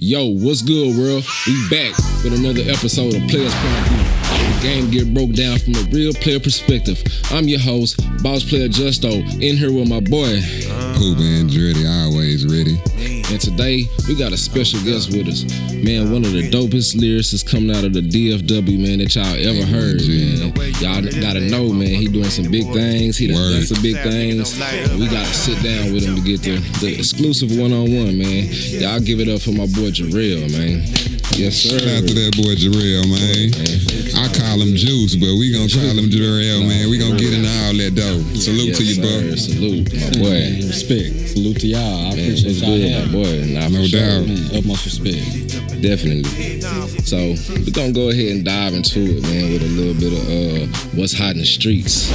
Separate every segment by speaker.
Speaker 1: Yo, what's good, world? We back with another episode of Playaz Point of View. The game get broke down from a real player perspective. I'm your host, Boss Player Justo, in here with my boy.
Speaker 2: Cool, man, ready, always ready.
Speaker 1: And today, we got a special guest with us. Man, one of the dopest lyricists coming out of the DFW, man, that y'all ever heard, man. Y'all gotta know, man, he doing some big things. He done some big things. We gotta sit down with him to get the exclusive one-on-one, man. Y'all give it up for my boy Jurelle, man. Yes, sir.
Speaker 2: Shout out to that boy Jurelle, man. I call him Juice, but we gonna call him Jurelle, man. We gonna get into all that though. Salute to you, bro.
Speaker 1: Salute, my boy.
Speaker 3: Respect. Salute to y'all. I appreciate y'all having me.
Speaker 1: Boy,
Speaker 2: no doubt.
Speaker 3: Man, utmost respect.
Speaker 1: Definitely. So we're gonna go ahead and dive into it, man, with a little bit of what's hot in the streets.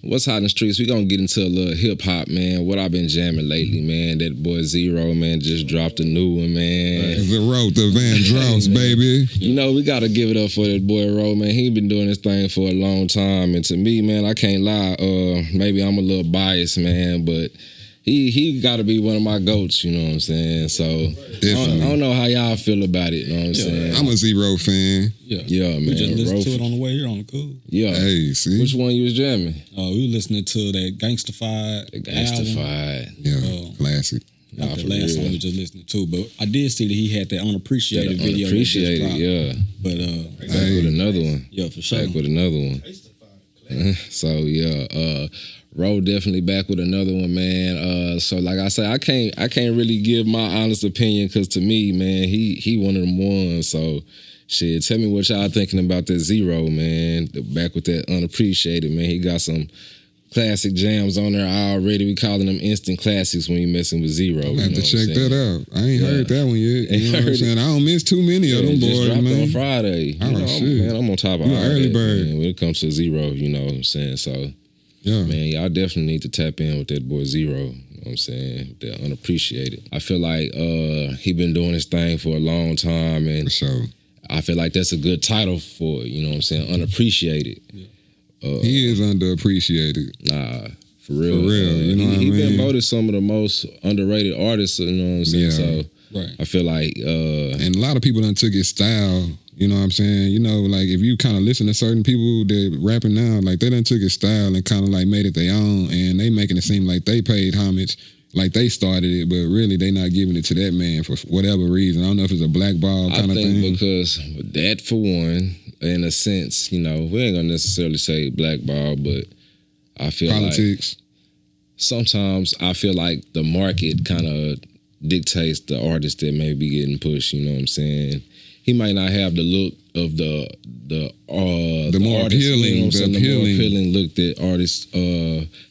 Speaker 1: What's hot in the streets? We're gonna get into a little hip hop, man. What I've been jamming lately, man. That boy Zero, man, just dropped a new one, man.
Speaker 2: Zero to Van Dross, baby.
Speaker 1: You know, we gotta give it up for that boy Ro, man. He been doing this thing for a long time. And to me, man, I can't lie. Maybe I'm a little biased, man, but he got to be one of my goats, you know what I'm saying? So I don't know how y'all feel about it, you know what I'm saying?
Speaker 2: I'm a Zero fan.
Speaker 1: Yeah, man.
Speaker 3: We just listened to it on the way here on the cool.
Speaker 1: Yeah.
Speaker 2: Hey, see?
Speaker 1: Which one you was jamming?
Speaker 3: We were listening to that Gangstafied.
Speaker 1: The Gangstafied.
Speaker 2: Yeah, classic.
Speaker 3: Not the last song we just listened to, but I did see that he had that unappreciated video.
Speaker 1: Unappreciated, yeah.
Speaker 3: But
Speaker 1: back with another one.
Speaker 3: Yeah, for sure.
Speaker 1: Back with another one. So yeah, Ro definitely back with another one, man. So like I said, I can't really give my honest opinion because to me, man, he one of them ones. So shit, tell me what y'all thinking about that Zero, man. Back with that Unappreciated, man. He got some classic jams on there already. We calling them instant classics when you messing with Zero.
Speaker 2: I have to check that out. I ain't heard that one yet. You know what I'm saying? I don't miss too many of them boys,
Speaker 1: dropped
Speaker 2: man.
Speaker 1: On Friday.
Speaker 2: Shit.
Speaker 1: I'm on top of
Speaker 2: you
Speaker 1: all
Speaker 2: early
Speaker 1: that,
Speaker 2: bird.
Speaker 1: man, when it comes to Zero, you know what I'm saying? So
Speaker 2: yeah,
Speaker 1: man, y'all definitely need to tap in with that boy Zero. You know what I'm saying? They're unappreciated. I feel like he been doing his thing for a long time, and
Speaker 2: for sure.
Speaker 1: I feel like that's a good title for it, you know what I'm saying? Unappreciated.
Speaker 3: Yeah.
Speaker 2: He is underappreciated.
Speaker 1: Nah, for real.
Speaker 2: For real, you know what I mean?
Speaker 1: He been voted some of the most underrated artists, you know what I'm saying?
Speaker 2: Yeah.
Speaker 1: So
Speaker 3: right.
Speaker 1: I feel like
Speaker 2: and a lot of people done took his style. You know what I'm saying? You know, like if you kind of listen to certain people that rapping now, like they done took his style and kind of like made it their own, and they making it seem like they paid homage, like they started it, but really they not giving it to that man for whatever reason. I don't know if it's a blackball kind of thing.
Speaker 1: I think because that, for one, in a sense, you know, we ain't gonna necessarily say blackball, but I feel
Speaker 2: politics.
Speaker 1: Like sometimes I feel like the market kind of dictates the artist that may be getting pushed. You know what I'm saying? He might not have the look of the
Speaker 2: more
Speaker 1: artist,
Speaker 2: appealing,
Speaker 1: you know
Speaker 2: the
Speaker 1: more appealing look that artists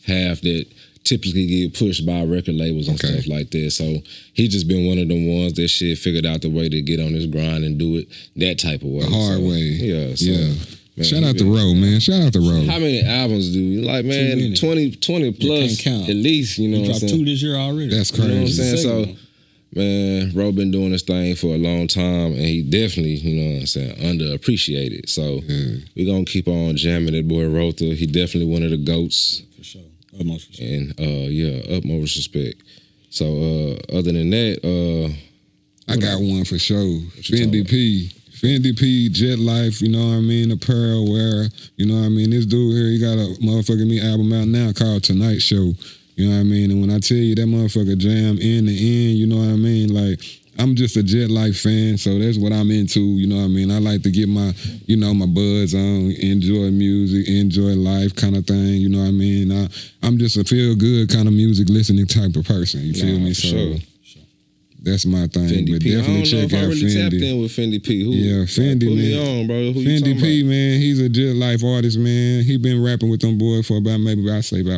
Speaker 1: have that typically get pushed by record labels and stuff like that. So he just been one of them ones that shit figured out the way to get on his grind and do it that type of way.
Speaker 2: The hard way.
Speaker 1: Yeah. So,
Speaker 2: yeah.
Speaker 1: Man,
Speaker 2: shout out to Ro, man. Shout out to Ro.
Speaker 1: How many albums do you like, man? 20 plus at least, you know what I'm saying?
Speaker 3: Dropped 2 this year already.
Speaker 2: That's crazy.
Speaker 1: You know what I'm saying? So, man, Ro been doing this thing for a long time, and he definitely, you know what I'm saying, underappreciated. So we gonna keep on jamming that boy Rotha. He definitely one of the GOATs.
Speaker 3: For sure. Utmost respect.
Speaker 1: And utmost respect. So other than that,
Speaker 2: I got one for sure. Fendi P. Fendi P, Jet Life, you know what I mean? Apparel wear, you know what I mean? This dude here, he got a motherfucking me album out now called Tonight Show. You know what I mean? And when I tell you that motherfucker jam in the end, you know what I mean? Like, I'm just a Jet Life fan, so that's what I'm into, you know what I mean? I like to get my, you know, my buzz on, enjoy music, enjoy life kind of thing, you know what I mean? I'm just a feel-good kind of music listening type of person, you feel me? So
Speaker 1: sure.
Speaker 2: That's my thing.
Speaker 1: Fendi
Speaker 2: but
Speaker 1: P.
Speaker 2: definitely
Speaker 1: I don't know
Speaker 2: check
Speaker 1: if I
Speaker 2: out
Speaker 1: really
Speaker 2: Fendi.
Speaker 1: tapped in with Fendi P.
Speaker 2: Fendi,
Speaker 1: put
Speaker 2: man.
Speaker 1: me on, bro. Who you
Speaker 2: Fendi
Speaker 1: talking
Speaker 2: P,
Speaker 1: about?
Speaker 2: man, he's a Jet Life artist, man. He been rapping with them boys for about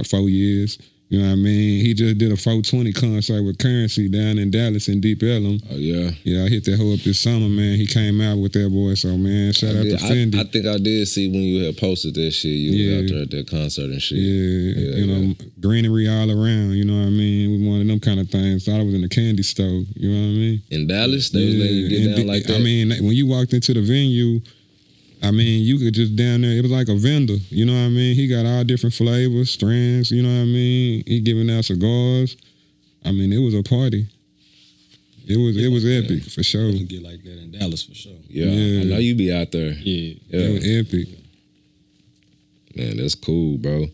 Speaker 2: 4 years. You know what I mean? He just did a 420 concert with Currency down in Dallas in Deep Ellum.
Speaker 1: Oh, yeah?
Speaker 2: Yeah, I hit that hoe up this summer, man. He came out with that boy, so, man, shout out to Fendi.
Speaker 1: I think I did see when you had posted that shit. You was out there at that concert and shit.
Speaker 2: Yeah, you know, greenery all around, you know what I mean? We one of them kind of things. Thought I was in the candy store, you know what I mean?
Speaker 1: In Dallas? They was letting you get down like that?
Speaker 2: I mean, when you walked into the venue, I mean, you could just down there, it was like a vendor, you know what I mean? He got all different flavors, strands, you know what I mean? He giving out cigars. I mean, it was a party. It was epic for sure.
Speaker 3: It get like that in Dallas for sure.
Speaker 1: Yeah, I know you be out there.
Speaker 3: Yeah.
Speaker 2: It was epic.
Speaker 1: Man, that's cool, bro.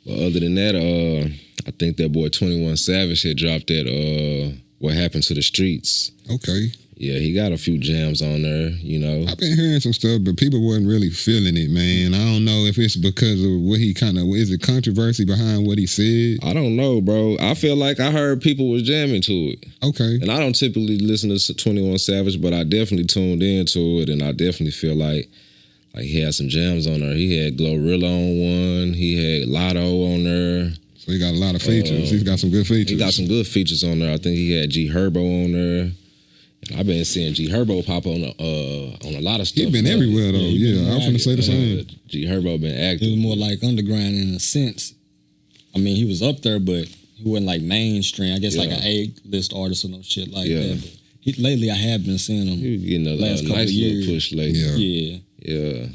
Speaker 1: But other than that, I think that boy 21 Savage had dropped that What Happened to the Streets.
Speaker 2: Okay.
Speaker 1: Yeah, he got a few jams on there, you know.
Speaker 2: I've been hearing some stuff, but people wasn't really feeling it, man. I don't know if it's because of what he is it controversy behind what he said?
Speaker 1: I don't know, bro. I feel like I heard people was jamming to it.
Speaker 2: Okay.
Speaker 1: And I don't typically listen to 21 Savage, but I definitely tuned into it, and I definitely feel like he had some jams on there. He had Glorilla on one. He had Lotto on there.
Speaker 2: So he got a lot of features. He's got some good features.
Speaker 1: He got some good features on there. I think he had G Herbo on there. I've been seeing G Herbo pop on a lot of stuff.
Speaker 2: He's been everywhere though. Yeah, I was gonna say the same.
Speaker 1: G Herbo been active.
Speaker 3: He was more like underground in a sense. I mean, he was up there, but he wasn't like mainstream. I guess like an A-list artist or no shit like that. But lately, I have been seeing him.
Speaker 1: He was getting a
Speaker 3: last couple
Speaker 1: nice
Speaker 3: of years.
Speaker 1: little push lately. Yeah.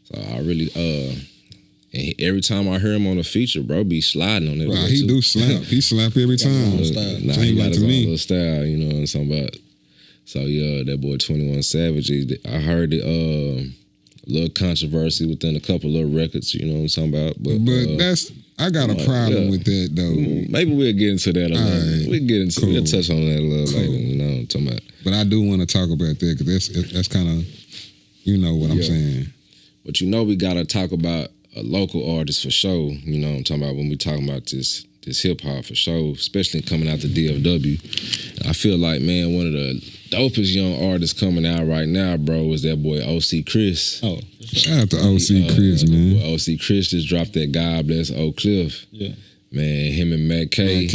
Speaker 1: So I really and every time I hear him on a feature, bro, be sliding on it.
Speaker 2: Wow, he do slap. He slap every time.
Speaker 1: Nah, he got his own little style, you know what I'm talking about. So yeah, that boy 21 Savage, I heard it a little controversy within a couple of records, you know what I'm talking about. But
Speaker 2: I got a problem with that though.
Speaker 1: Maybe we'll get into that a little.
Speaker 2: Right.
Speaker 1: We'll touch on that a little later, you know what I'm talking about.
Speaker 2: But I do want to talk about that because that's kind of, you know what I'm saying.
Speaker 1: But you know we gotta talk about a local artist for sure, you know what I'm talking about, when we talking about this hip hop for sure, especially coming out the DFW. I feel like, man, one of the dopest young artists coming out right now, bro, is that boy OC Chris.
Speaker 3: Oh,
Speaker 2: shout out to OC Chris, man.
Speaker 1: OC Chris just dropped that God Bless Oak Cliff.
Speaker 3: Yeah.
Speaker 1: Man, him and Matt K.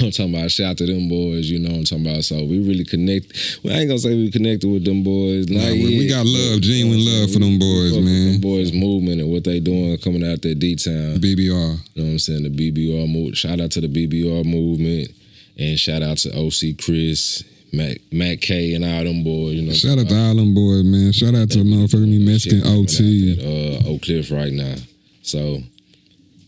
Speaker 1: I'm talking about, shout out to them boys, you know what I'm talking about. So we really connect. Well, I ain't gonna say we connected with them boys.
Speaker 2: Nah, we got love, genuine love for them boys, man.
Speaker 1: Them boys movement and what they doing coming out that D-Town.
Speaker 2: BBR.
Speaker 1: You know what I'm saying? The BBR movement. Shout out to the BBR movement. And shout out to OC Chris, Matt K, and all them boys. You know.
Speaker 2: Shout out to all them boys, man. Shout out to motherfucking me Mexican OT.
Speaker 1: Oak Cliff right now. So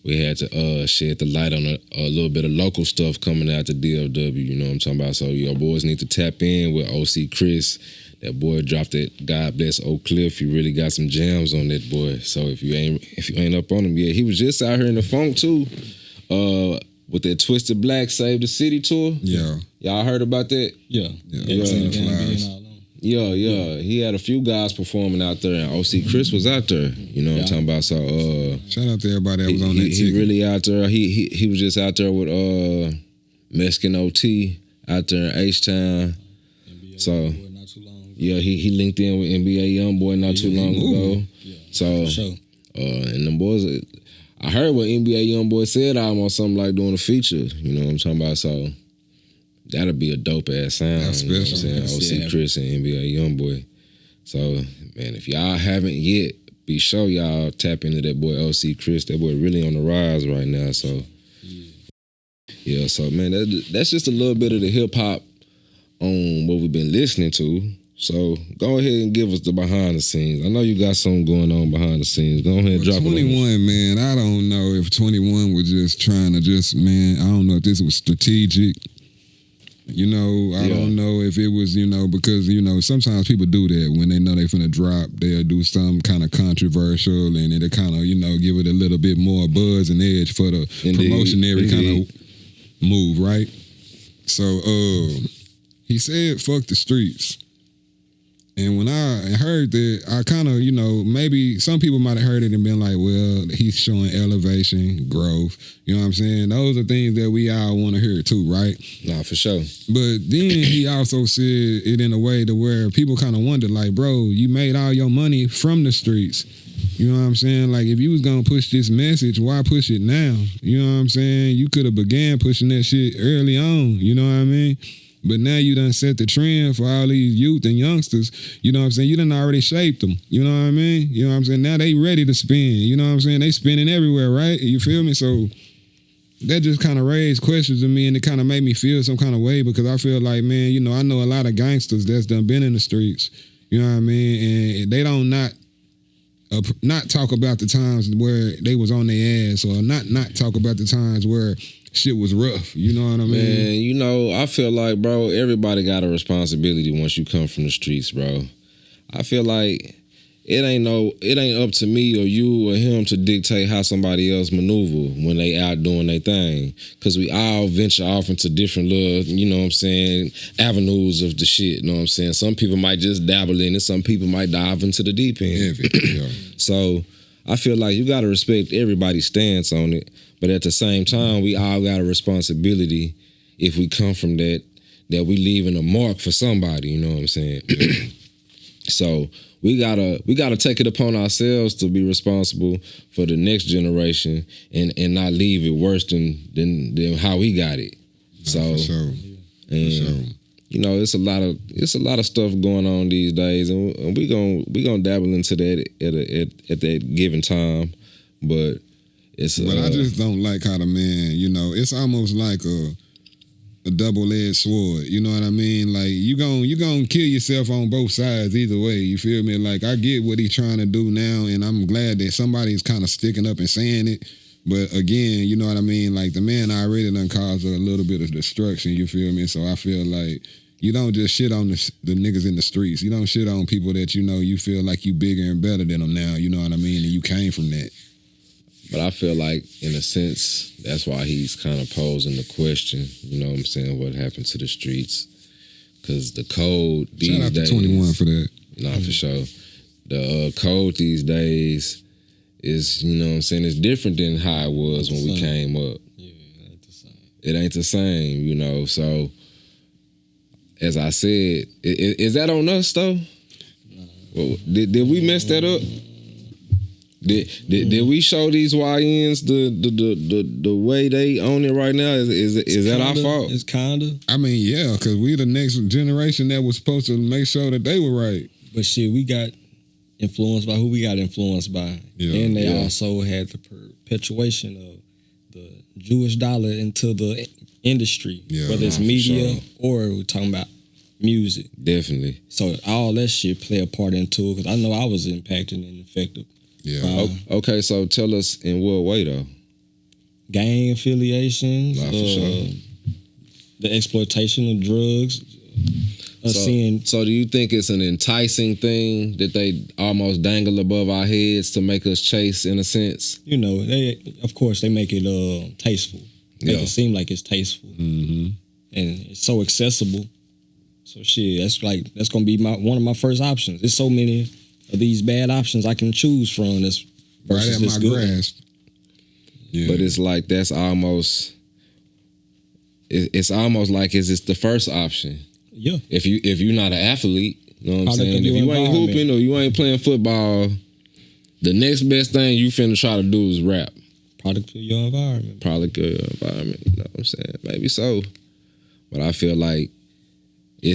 Speaker 1: we had to shed the light on a little bit of local stuff coming out the DFW, you know what I'm talking about? So your boys need to tap in with OC Chris. That boy dropped that God Bless Oak Cliff. He really got some jams on that boy. So if you ain't up on him yet, he was just out here in the funk too. With that Twisted Black Save the City tour.
Speaker 2: Yeah.
Speaker 1: Y'all heard about that?
Speaker 3: Yeah.
Speaker 1: Yeah. He had a few guys performing out there, and OC Chris was out there. You know what I'm talking about? So
Speaker 2: shout out to everybody that was on that ticket.
Speaker 1: He really out there. He was just out there with Mexican OT out there in H-Town. So yeah, he linked in with NBA YoungBoy not too long ago.
Speaker 3: Yeah.
Speaker 1: So
Speaker 3: sure.
Speaker 1: And them boys, I heard what NBA YoungBoy said almost something like doing a feature. You know what I'm talking about? So that'll be a dope ass sound.
Speaker 2: That's
Speaker 1: you know
Speaker 2: special.
Speaker 1: what I'm saying? OC Chris and NBA YoungBoy. So man, if y'all haven't yet, be sure y'all tap into that boy OC Chris. That boy really on the rise right now. So yeah. So man, that's just a little bit of the hip hop on what we've been listening to. So go ahead and give us the behind the scenes. I know you got something going on behind the scenes. Go ahead and drop
Speaker 2: 21,
Speaker 1: it.
Speaker 2: man, I don't know if 21 was just trying to I don't know if this was strategic. You know, I don't know if it was, because, sometimes people do that when they know they're finna drop, they'll do something kind of controversial and it'll kind of, give it a little bit more buzz and edge for the promotionary kind of move, right? So, he said, fuck the streets. And when I heard that, I kind of, maybe some people might have heard it and been like, well, he's showing elevation, growth. You know what I'm saying? Those are things that we all want to hear too, right?
Speaker 1: Nah, for sure.
Speaker 2: But then he also said it in a way to where people kind of wonder, like, bro, you made all your money from the streets. You know what I'm saying? Like, if you was going to push this message, why push it now? You know what I'm saying? You could have began pushing that shit early on. You know what I mean? But now you done set the trend for all these youth and youngsters. You know what I'm saying? You done already shaped them. You know what I mean? You know what I'm saying? Now they ready to spin. You know what I'm saying? They spinning everywhere, right? You feel me? So that just kind of raised questions to me, and it kind of made me feel some kind of way because I feel like, man, I know a lot of gangsters that's done been in the streets. You know what I mean? And they don't not talk about the times where they was on their ass, or not talk about the times where shit was rough. You know what I mean?
Speaker 1: Man, you know, I feel like, bro, everybody got a responsibility once you come from the streets, bro. I feel like it ain't up to me or you or him to dictate how somebody else maneuver when they out doing their thing. Cause we all venture off into different little, you know what I'm saying, avenues of the shit, you know what I'm saying? Some people might just dabble in it, some people might dive into the deep end.
Speaker 2: Yeah.
Speaker 1: So I feel like you gotta respect everybody's stance on it. But at the same time, we all got a responsibility if we come from that we leaving a mark for somebody, you know what I'm saying? So we gotta take it upon ourselves to be responsible for the next generation and not leave it worse than how we got it. So
Speaker 2: for sure.
Speaker 1: You know, it's a lot of stuff going on these days, and we gonna dabble into that at that given time, but it's.
Speaker 2: But I just don't like how the man, you know, it's almost like a double-edged sword. You know what I mean? Like you gonna kill yourself on both sides either way. You feel me? Like I get what he's trying to do now, and I'm glad that somebody's kind of sticking up and saying it. But again, you know what I mean? Like the man already done caused a little bit of destruction. You feel me? So I feel like you don't just shit on the niggas in the streets. You don't shit on people that you know you feel like you bigger and better than them now. You know what I mean? And you came from that.
Speaker 1: But I feel like, in a sense, that's why he's kind of posing the question, you know what I'm saying, what happened to the streets. Because the code these
Speaker 2: Shout out
Speaker 1: days...
Speaker 2: to 21 for that.
Speaker 1: Nah, for sure. The code these days is, you know what I'm saying, it's different than how it was when we came up.
Speaker 3: Yeah, it ain't the same.
Speaker 1: It ain't the same, you know, so... As I said, is that on us, though?
Speaker 3: Nah.
Speaker 1: Well, did we mess that up? Did we show these YNs the way they own it right now? Is that our fault?
Speaker 3: It's kinda.
Speaker 2: I mean, yeah, because we the next generation that was supposed to make sure that they were right.
Speaker 3: But shit, we got influenced by who we got influenced by.
Speaker 2: Yeah,
Speaker 3: and they also had the perpetuation of the Jewish dollar into the industry, whether it's media or we're talking about music.
Speaker 1: Definitely.
Speaker 3: So all that shit play a part into it, because I know I was impacted and affected.
Speaker 2: Yeah.
Speaker 1: Okay, so tell us in what way though?
Speaker 3: Gang affiliations,
Speaker 1: for sure.
Speaker 3: the exploitation of drugs.
Speaker 1: So do you think it's an enticing thing that they almost dangle above our heads to make us chase, in a sense?
Speaker 3: You know, of course they make it tasteful. Make it seem like it's tasteful.
Speaker 2: Mm-hmm.
Speaker 3: And it's so accessible. So shit, that's gonna be one of my first options. There's so many of these bad options I can choose from. That's
Speaker 2: right at my grasp. Yeah.
Speaker 1: But it's like that's almost. It's almost like is this the first option?
Speaker 3: Yeah.
Speaker 1: If you're not an athlete, you know what I'm saying. If you ain't hooping or you ain't playing football, the next best thing you finna try to do is rap.
Speaker 3: Product of your environment.
Speaker 1: Product of your environment. You know what I'm saying? Maybe so, but I feel like.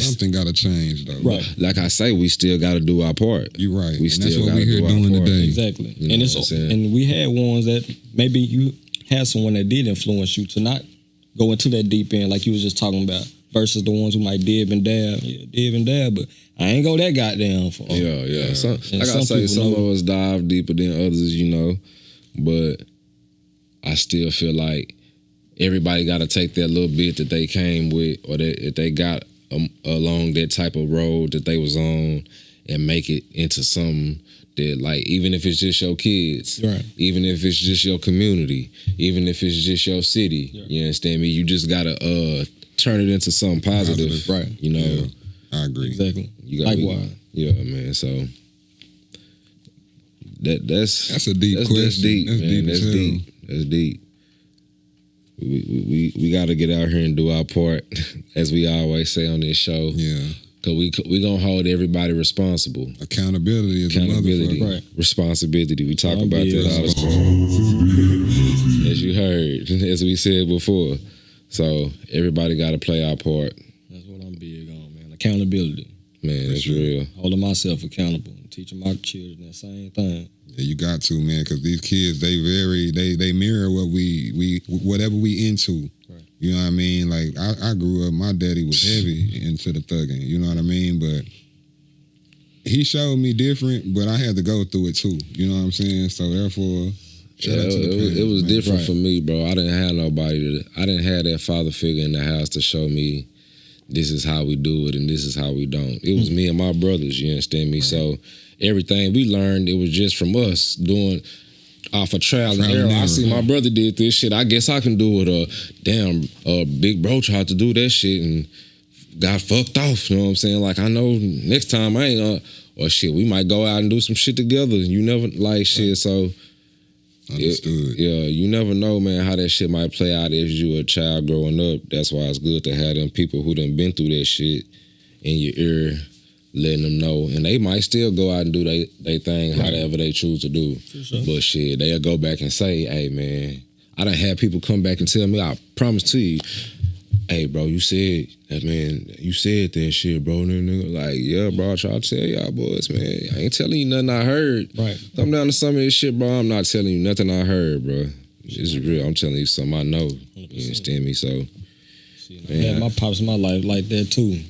Speaker 2: Something got to change, though.
Speaker 1: Right. Like I say, we still got to do our part.
Speaker 2: You're right.
Speaker 1: We still got to do our
Speaker 2: doing
Speaker 1: part.
Speaker 2: today.
Speaker 3: Exactly.
Speaker 1: You know
Speaker 3: and we had ones that maybe you had someone that did influence you to not go into that deep end like you was just talking about, versus the ones who might dib and dab. Yeah, dib and dab, but I ain't go that goddamn far.
Speaker 1: Yeah. Like I say, some of us dive deeper than others, you know, but I still feel like everybody got to take that little bit that they came with or that they got along that type of road that they was on and make it into something that, like, even if it's just your kids,
Speaker 3: right,
Speaker 1: even if it's just your community, even if it's just your city, you understand me? You just gotta turn it into something positive.
Speaker 3: Right.
Speaker 1: You know?
Speaker 2: Yeah, I agree.
Speaker 3: Exactly.
Speaker 1: Likewise. Yeah, man. So that's
Speaker 2: a deep question.
Speaker 1: That's deep,
Speaker 2: that's
Speaker 1: man.
Speaker 2: Deep
Speaker 1: that's deep. That's deep. We got to get out here and do our part, as we always say on this show.
Speaker 2: Yeah.
Speaker 1: Because we going to hold everybody responsible.
Speaker 2: Accountability is a motherfucker.
Speaker 1: Right. Responsibility. We talk about that all the time. As you heard, as we said before. So everybody got to play our part.
Speaker 3: That's what I'm big on, man. Accountability.
Speaker 1: Man, that's real.
Speaker 3: Holding myself accountable. Teaching my children that same thing.
Speaker 2: Yeah, you got to, man, because these kids, they mirror what whatever we into. Right. You know what I mean? Like, I grew up, my daddy was heavy into the thugging, you know what I mean? But he showed me different, but I had to go through it too, you know what I'm saying? So therefore, Shout out to the parents,
Speaker 1: it was
Speaker 2: man.
Speaker 1: different
Speaker 3: Right.
Speaker 1: for me, bro. I didn't have nobody. I didn't have that father figure in the house to show me this is how we do it and this is how we don't. It was me and my brothers. You understand me? So everything we learned, it was just from us doing off a trial and error. I see my brother did this shit. I guess I can do it. Damn, Big Bro tried to do that shit and got fucked off. You know what I'm saying? Like, I know next time I ain't or shit, we might go out and do some shit together. You never like shit, so
Speaker 2: Understood.
Speaker 1: you never know, man, how that shit might play out as you a child growing up. That's why it's good to have them people who done been through that shit in your ear, letting them know. And they might still go out and do they thing, however they choose to do.
Speaker 3: sure.
Speaker 1: But shit, they'll go back and say, hey, man, I done had people come back and tell me, I promise to you, hey, bro, you said that, man. You said that shit, bro. Like, yeah, bro, I try to tell y'all boys, man. I ain't telling you nothing I heard.
Speaker 3: Right.
Speaker 1: Come down to some of this shit, bro. I'm not telling you nothing I heard, bro. It's real. I'm telling you something I know. You understand me? So,
Speaker 3: Yeah, my pops in my life like that too.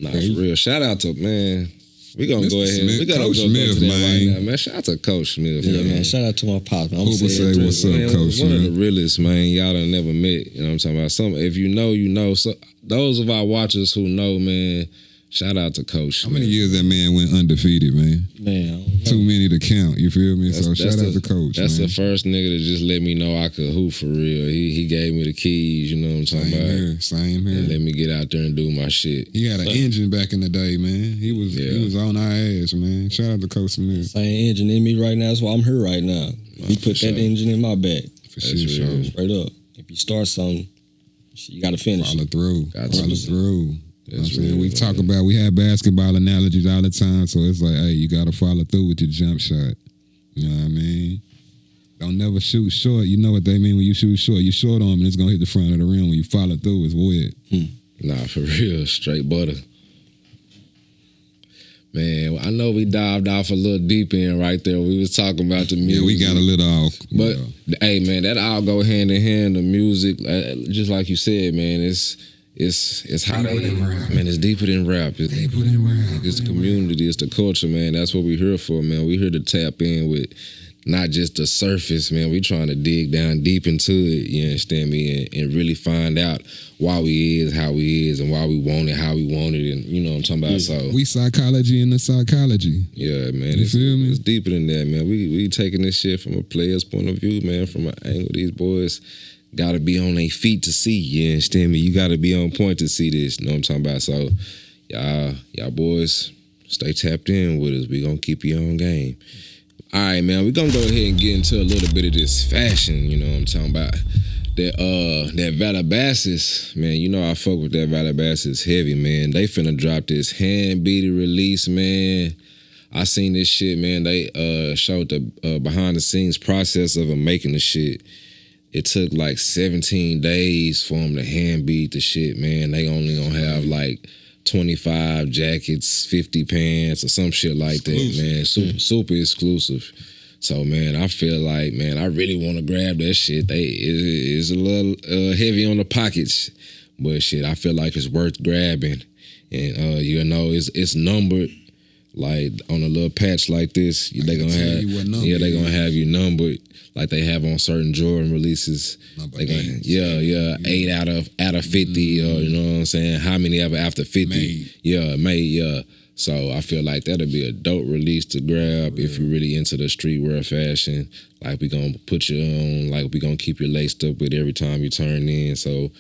Speaker 1: nah, for real. Shout out to, man. We gonna
Speaker 2: Mr.
Speaker 1: go ahead.
Speaker 2: Smith,
Speaker 1: We gotta
Speaker 2: Coach
Speaker 1: go
Speaker 2: Smith,
Speaker 1: to that
Speaker 2: man.
Speaker 1: right now, man. Shout out to Coach Smith,
Speaker 3: Yeah, man.
Speaker 1: man.
Speaker 3: Shout out to my pops. Man. I'm
Speaker 2: People
Speaker 3: saying
Speaker 2: say,
Speaker 3: too.
Speaker 2: what's up,
Speaker 1: Man,
Speaker 2: Coach
Speaker 1: one of the
Speaker 2: Smith?
Speaker 1: realest, man, y'all done never met. You know what I'm talking about? Some, if you know, you know. So those of our watchers who know, man, shout out to Coach.
Speaker 2: How many years that man went undefeated, man?
Speaker 3: Man, I don't know.
Speaker 2: Too many to count. You feel me? So shout out to Coach.
Speaker 1: That's
Speaker 2: man.
Speaker 1: the first nigga that just let me know I could hoop for real. He gave me the keys, you know what I'm talking
Speaker 2: Same
Speaker 1: about?
Speaker 2: here. Same
Speaker 1: And
Speaker 2: here.
Speaker 1: let me get out there and do my shit.
Speaker 2: He had an engine back in the day, man. He was on our ass, man. Shout out to Coach Smith.
Speaker 3: Same engine in me right now. That's why I'm here right now. He put
Speaker 1: for
Speaker 3: that
Speaker 1: sure.
Speaker 3: engine in my back.
Speaker 2: For
Speaker 1: That's
Speaker 2: sure.
Speaker 1: real.
Speaker 3: Straight up. If you start something, you got to finish.
Speaker 2: Follow through.
Speaker 1: Got to.
Speaker 2: Follow through. You know what I'm saying?
Speaker 1: real,
Speaker 2: We
Speaker 1: man.
Speaker 2: talk about, we have basketball analogies all the time, so it's like, hey, you got to follow through with your jump shot. You know what I mean? Don't never shoot short. You know what they mean when you shoot short. You short on them and it's going to hit the front of the rim. When you follow through, it's wet.
Speaker 1: Nah, for real. Straight butter. Man, I know we dived off a little deep in right there. We was talking about the music.
Speaker 2: Yeah, we got a little off.
Speaker 1: But
Speaker 2: yeah.
Speaker 1: hey, man, that all go hand in hand. The music, just like you said, man, it's how they, man, it's deeper than rap. It's the community, it's the culture, man. That's what we here for, man. We here to tap in with not just the surface, man. We trying to dig down deep into it, you understand me, and really find out why we is how we is and why we want it, how we want it, and you know what I'm talking about. So
Speaker 2: We psychology in the psychology.
Speaker 1: yeah, man,
Speaker 2: You feel me?
Speaker 1: it's deeper than that, man. We taking this shit from a player's point of view, man, from an angle. These boys gotta be on their feet to see, you understand me? You gotta be on point to see this, you know what I'm talking about? So y'all boys, stay tapped in with us. We gonna keep you on game. All right, man, we're gonna go ahead and get into a little bit of this fashion, you know what I'm talking about. That Valabasas, man, you know I fuck with that Valabasas heavy, man. They finna drop this hand beater release, man. I seen this shit, man. They showed the behind the scenes process of them making the shit. It took like 17 days for them to hand beat the shit, man. They only gonna have like 25 jackets, 50 pants, or some shit like that, man. Super exclusive. So, man, I feel like, man, I really want to grab that shit. It's a little heavy on the pockets, but shit, I feel like it's worth grabbing. And, you know, it's numbered. Like, on a little patch like this, they gonna have, they gonna have you numbered like they have on certain Jordan releases. They gonna, 8 out of 50, or you know what I'm saying? How many ever after 50? Made. So I feel like that'll be a dope release to grab if you're really into the streetwear fashion. Like we gonna put you on, like we gonna keep you laced up with every time you turn in. So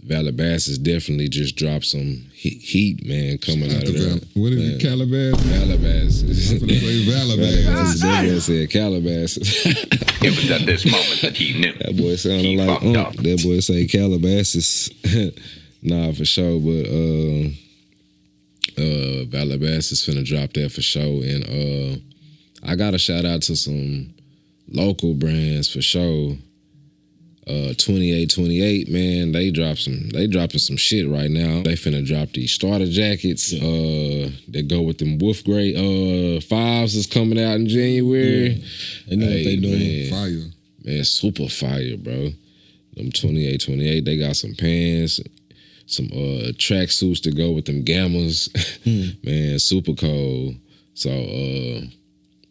Speaker 1: Valabasas definitely just dropped some heat, man, coming out of there.
Speaker 2: What is it, Calabasas?
Speaker 1: Valabasas.
Speaker 2: I'm gonna say Valabasas.
Speaker 1: That boy said Calabasas.
Speaker 4: It was at this moment that he knew.
Speaker 1: That boy sounded
Speaker 4: He
Speaker 1: like
Speaker 4: fucked up.
Speaker 1: That boy say Calabasas. Nah, for sure. But Valabasas finna drop that for sure. And I got to shout out to some local brands for sure. 2828, man, they dropping some shit right now. They finna drop these starter jackets that go with them Wolf Gray 5s is coming out in January.
Speaker 3: They know what they doing.
Speaker 1: Man,
Speaker 2: Fire.
Speaker 1: man, super fire, bro. Them 2828, they got some pants, some track suits to go with them Gammas. Man, super cold. So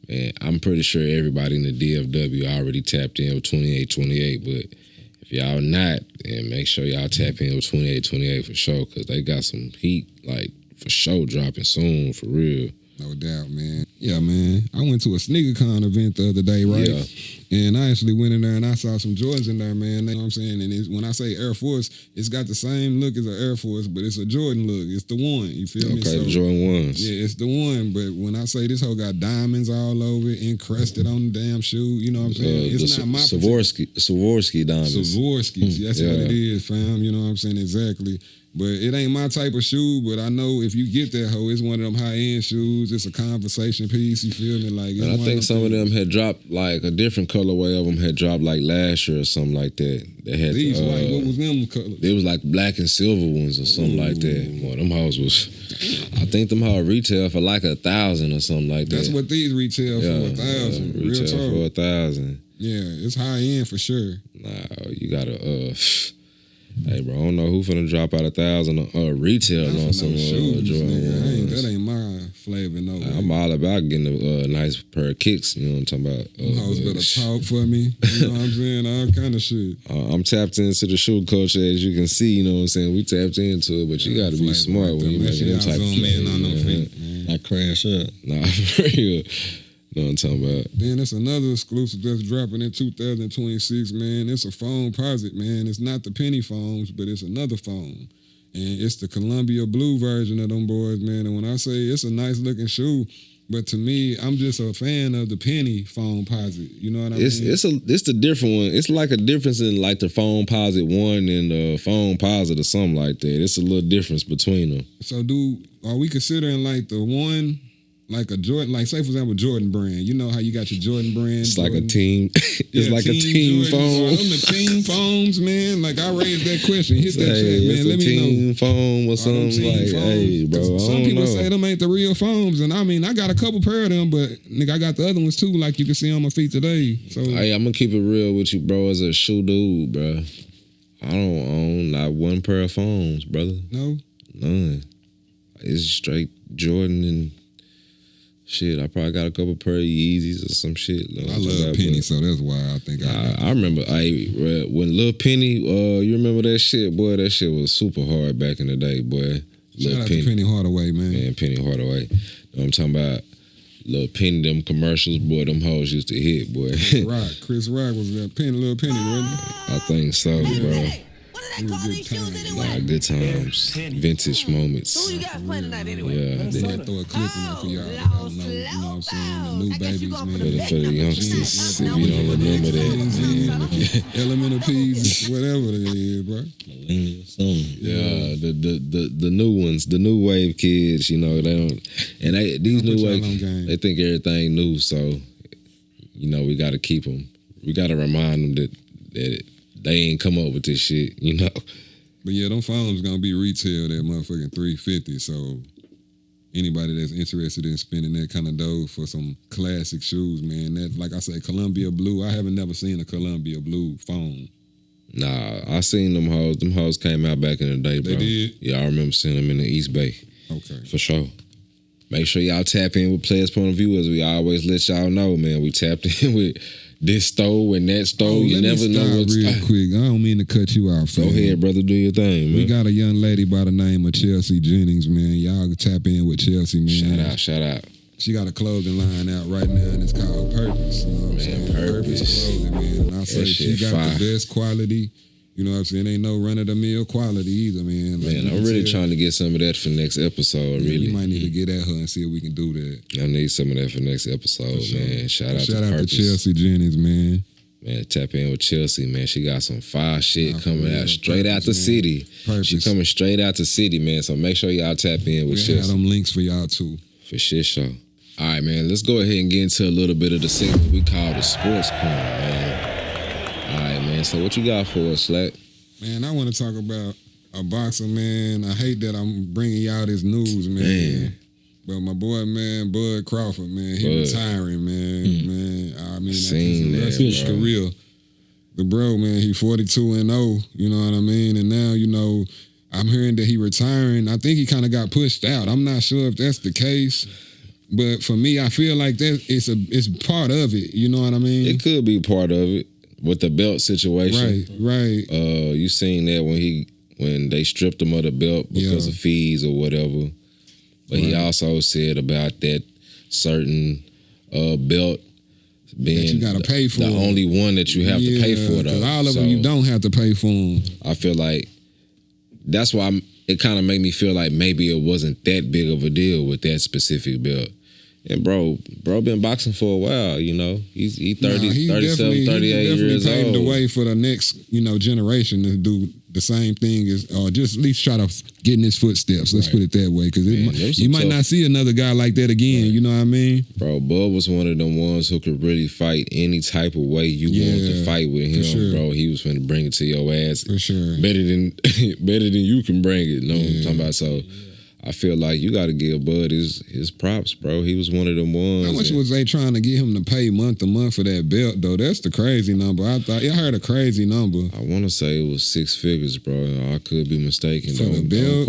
Speaker 1: And I'm pretty sure everybody in the DFW already tapped in with 2828, but if y'all not, then make sure y'all tap in with 2828 for sure, because they got some heat, like, for sure dropping soon, for real.
Speaker 2: No doubt, man. Yeah, man. I went to a SneakerCon event the other day, right?
Speaker 1: Yeah.
Speaker 2: And I actually went in there and I saw some Jordans in there, man. You know what I'm saying? And when I say Air Force, it's got the same look as an Air Force, but it's a Jordan look. It's the one. You feel me?
Speaker 1: Okay,
Speaker 2: So,
Speaker 1: Jordan 1s.
Speaker 2: Yeah, it's the one. But when I say this hoe got diamonds all over it, encrusted on the damn shoe, you know what I'm saying? It's not my
Speaker 1: Swarovski diamonds.
Speaker 2: Swarovskis. That's what it is, fam. You know what I'm saying? Exactly. But it ain't my type of shoe, but I know if you get that hoe, it's one of them high-end shoes. It's a conversation piece, you feel me? Like,
Speaker 1: and I think some of them had dropped, like, a different colorway of them had dropped, like, last year or something like that. They had
Speaker 2: these white, what was them colors?
Speaker 1: They was like black and silver ones or something like that. Boy, them hoes was, I think them hoes retail for like 1,000 or something like that.
Speaker 2: That's what these retail for, 1,000. Real talk.
Speaker 1: For 1,000.
Speaker 2: Yeah, it's high-end for sure.
Speaker 1: Nah, you gotta, hey, bro, I don't know who finna drop out 1,000 retail on some
Speaker 2: shoes,
Speaker 1: Jordan.
Speaker 2: That ain't my flavor, no.
Speaker 1: I'm all about getting a nice pair of kicks. You know what I'm talking about?
Speaker 2: Hoes better talk for me. You know what I'm saying? All kind of shit.
Speaker 1: I'm tapped into the shoe culture, as you can see. You know what I'm saying? We tapped into it, but you got to be smart when you making them type of
Speaker 2: zoom on them feet.
Speaker 3: I crash up.
Speaker 1: Nah, for real. Know what I'm talking about.
Speaker 2: Then it's another exclusive that's dropping in 2026, man. It's a foam posit, man. It's not the penny foams, but it's another foam. And it's the Columbia blue version of them boys, man. And when I say it's a nice looking shoe, but to me, I'm just a fan of the penny foam posit. You know what I mean?
Speaker 1: It's the different one. It's like a difference in like the foam posit 1 and the foam posit or something like that. It's a little difference between them.
Speaker 2: So are we considering like the one, like a Jordan, like say for example Jordan brand? You know how you got your Jordan brand?
Speaker 1: It's
Speaker 2: Jordan?
Speaker 1: like a team. It's like a team foam.
Speaker 2: Them the team foams, man. Like I raised that question. Hit that chat, man. Let me know.
Speaker 1: Team foam or something like, hey, bro.
Speaker 2: Some people say them ain't the real foams, and I mean I got a couple pair of them, but nigga, I got the other ones too, like you can see on my feet today. So
Speaker 1: hey, I'm gonna keep it real with you, bro. As a shoe dude, bro, I don't own not one pair of foams, brother.
Speaker 2: No,
Speaker 1: none. It's straight Jordan and. Shit, I probably got a couple pair of Yeezys or some shit.
Speaker 2: I love Penny, so that's why I think
Speaker 1: I remember when Lil Penny, you remember that shit? Boy, that shit was super hard back in the day, boy.
Speaker 2: Shout out to Penny Hardaway, man.
Speaker 1: Man, Penny Hardaway. You know what I'm talking about? Lil Penny, them commercials, boy, them hoes used to hit, boy.
Speaker 2: Chris Rock was that Lil Penny, wasn't he?
Speaker 1: I think so, bro. Good times, vintage moments.
Speaker 5: Who you got playing tonight anyway?
Speaker 1: Yeah,
Speaker 2: I might throw a clip in there for y'all. I don't know, you know what I'm saying? The new babies, man.
Speaker 1: For the youngsters, if you don't remember that, man.
Speaker 2: Elemental P's, whatever it is, bro.
Speaker 1: Yeah, the new ones, the new wave kids, you know, they don't, and these new wave, they think everything new, so, you know, we got to keep them. We got to remind them that they ain't come up with this shit, you know.
Speaker 2: But yeah, them phones gonna be retailed at motherfucking $350. So anybody that's interested in spending that kind of dough for some classic shoes, man, that like I say, Columbia blue. I haven't never seen a Columbia blue phone.
Speaker 1: Nah, I seen them hoes. Them hoes came out back in the day, bro.
Speaker 2: They did?
Speaker 1: Yeah, I remember seeing them in the East Bay.
Speaker 2: Okay.
Speaker 1: For sure. Make sure y'all tap in with Playaz Point of View, as we always let y'all know, man. We tapped in with this store and that store. You never know what's
Speaker 2: real quick. I don't mean to cut you out, fam.
Speaker 1: Go ahead, brother. Do your thing, man.
Speaker 2: We got a young lady by the name of Chelsea Jennings, man. Y'all can tap in with Chelsea, man.
Speaker 1: Shout out.
Speaker 2: She got a clothing line out right now, and it's called Purpose. You know what I'm saying?
Speaker 1: Purpose
Speaker 2: clothing, man. And I say she got the best quality. You know what I'm saying? Ain't no run-of-the-mill quality either, man. Like,
Speaker 1: man, I'm really trying to get some of that for next episode, really.
Speaker 2: We might need to get at her and see if we can do that.
Speaker 1: I need some of that for next episode, man. Shout out to
Speaker 2: Chelsea Jennings, man.
Speaker 1: Man, tap in with Chelsea, man. She got some fire shit coming out straight out the city. She coming straight out the city, man. So make sure y'all tap in with Chelsea.
Speaker 2: We have them links for y'all, too.
Speaker 1: For shit show. All right, man. Let's go ahead and get into a little bit of the segment we call the Sports Corner, man. All right, man. So what you got for us, Slack?
Speaker 2: Man, I want to talk about a boxer, man. I hate that I'm bringing y'all this news, man. But my boy, man, Bud Crawford, man, he retiring, man. Man, I mean, that's his career. The bro, man, he 42-0, you know what I mean? And now, you know, I'm hearing that he retiring. I think he kind of got pushed out. I'm not sure if that's the case. But for me, I feel like that it's part of it. You know what I mean?
Speaker 1: It could be part of it with the belt situation.
Speaker 2: Right.
Speaker 1: You seen that when they stripped him of the belt because of fees or whatever. But he also said about that certain belt being
Speaker 2: that you gotta pay for
Speaker 1: the only one that you have to pay for, though.
Speaker 2: All of them you don't have to pay for them.
Speaker 1: I feel like that's why it kind of made me feel like maybe it wasn't that big of a deal with that specific belt. And bro been boxing for a while, you know. He's 37, 38 years old. He
Speaker 2: paved the way for the next, generation to do the same thing or just at least try to get in his footsteps. Let's put it that way, because you might not see another guy like that again. You know what I mean?
Speaker 1: Bro, Bud was one of them ones who could really fight any type of way you wanted to fight with him, bro. He was finna bring it to your ass
Speaker 2: for sure,
Speaker 1: better than you can bring it. Know what I'm talking about? So. I feel like you got to give Bud his props, bro. He was one of them ones.
Speaker 2: How much was they trying to get him to pay month to month for that belt, though? That's the crazy number. I heard a crazy number.
Speaker 1: I want to say it was 6 figures, bro. I could be mistaken.
Speaker 2: For the belt?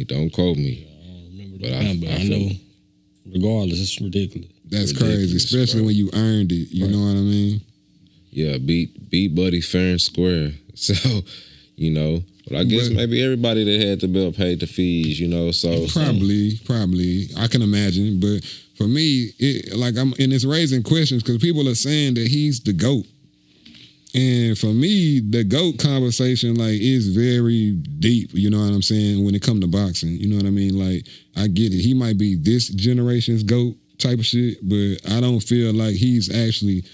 Speaker 1: Don't quote me.
Speaker 3: I don't remember the number. I know, regardless, it's ridiculous.
Speaker 2: That's crazy, especially when you earned it. You know what I mean?
Speaker 1: Yeah, beat Buddy fair and square. So, But I guess maybe everybody that had the belt paid the fees, so.
Speaker 2: Probably. I can imagine. But for me, it's raising questions because people are saying that he's the GOAT. And for me, the GOAT conversation, is very deep, you know what I'm saying, when it comes to boxing. You know what I mean? I get it. He might be this generation's GOAT type of shit, but I don't feel like he's actually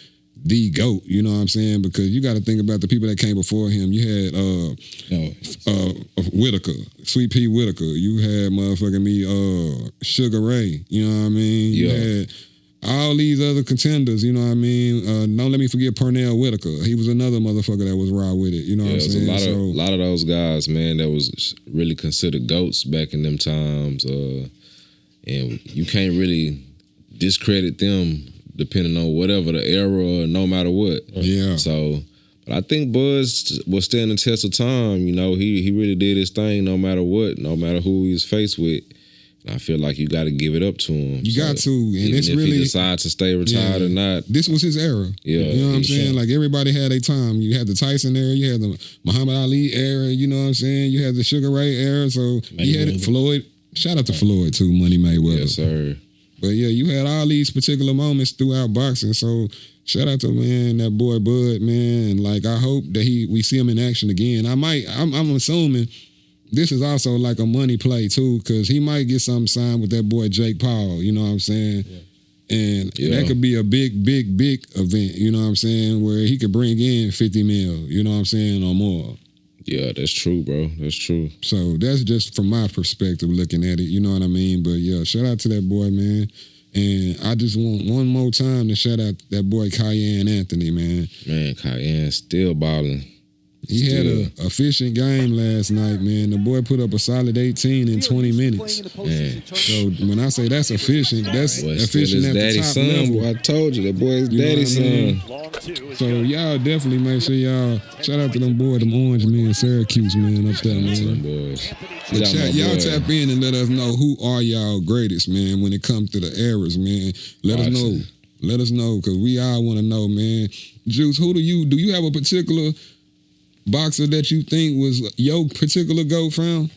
Speaker 2: the GOAT, you know what I'm saying? Because you got to think about the people that came before him. You had Whitaker, Sweet Pea Whitaker. You had Sugar Ray, you know what I mean? You had all these other contenders, you know what I mean? Don't let me forget Pernell Whitaker. He was another motherfucker that was raw with it, you know what I'm saying?
Speaker 1: A lot of those guys, man, that was really considered GOATs back in them times. And you can't really discredit them depending on whatever the era or no matter what.
Speaker 2: Yeah.
Speaker 1: So, but I think Buzz was standing the test of time. He really did his thing no matter what, no matter who he was faced with. And I feel like you got to give it up to him.
Speaker 2: You got to. And
Speaker 1: even
Speaker 2: it's
Speaker 1: if
Speaker 2: really.
Speaker 1: he decides to stay retired or not.
Speaker 2: This was his era.
Speaker 1: Yeah.
Speaker 2: You know what I'm saying? Everybody had their time. You had the Tyson era. You had the Muhammad Ali era. You know what I'm saying? You had the Sugar Ray era. So you had Floyd. Shout out to Floyd, too, Money Mayweather.
Speaker 1: Yes, sir.
Speaker 2: But yeah, you had all these particular moments throughout boxing. So shout out to that boy Bud, man. And I hope that we see him in action again. I'm assuming this is also a money play too, because he might get something signed with that boy Jake Paul. You know what I'm saying? Yeah. And that could be a big event. You know what I'm saying? Where he could bring in 50 mil. You know what I'm saying, or more.
Speaker 1: Yeah, that's true, bro. That's true.
Speaker 2: So that's just from my perspective looking at it. You know what I mean? But yeah, shout out to that boy, man. And I just want one more time to shout out that boy Cayenne Anthony, man.
Speaker 1: Man, Cayenne still balling.
Speaker 2: He had an efficient game last night, man. The boy put up a solid 18 in 20 minutes.
Speaker 1: Man.
Speaker 2: So when I say that's efficient, that's efficient at the top level.
Speaker 1: Boy, I told you, that boy is daddy's son.
Speaker 2: So y'all definitely make sure y'all shout out to them boys, them Orange men, Syracuse, man, up there, man.
Speaker 1: Boys.
Speaker 2: Y'all tap in and let us know who are y'all greatest, man, when it comes to the eras, man. Let us know. Let us know, because we all want to know, man. Juice, do you have a particular boxer that you think was your particular GOAT from?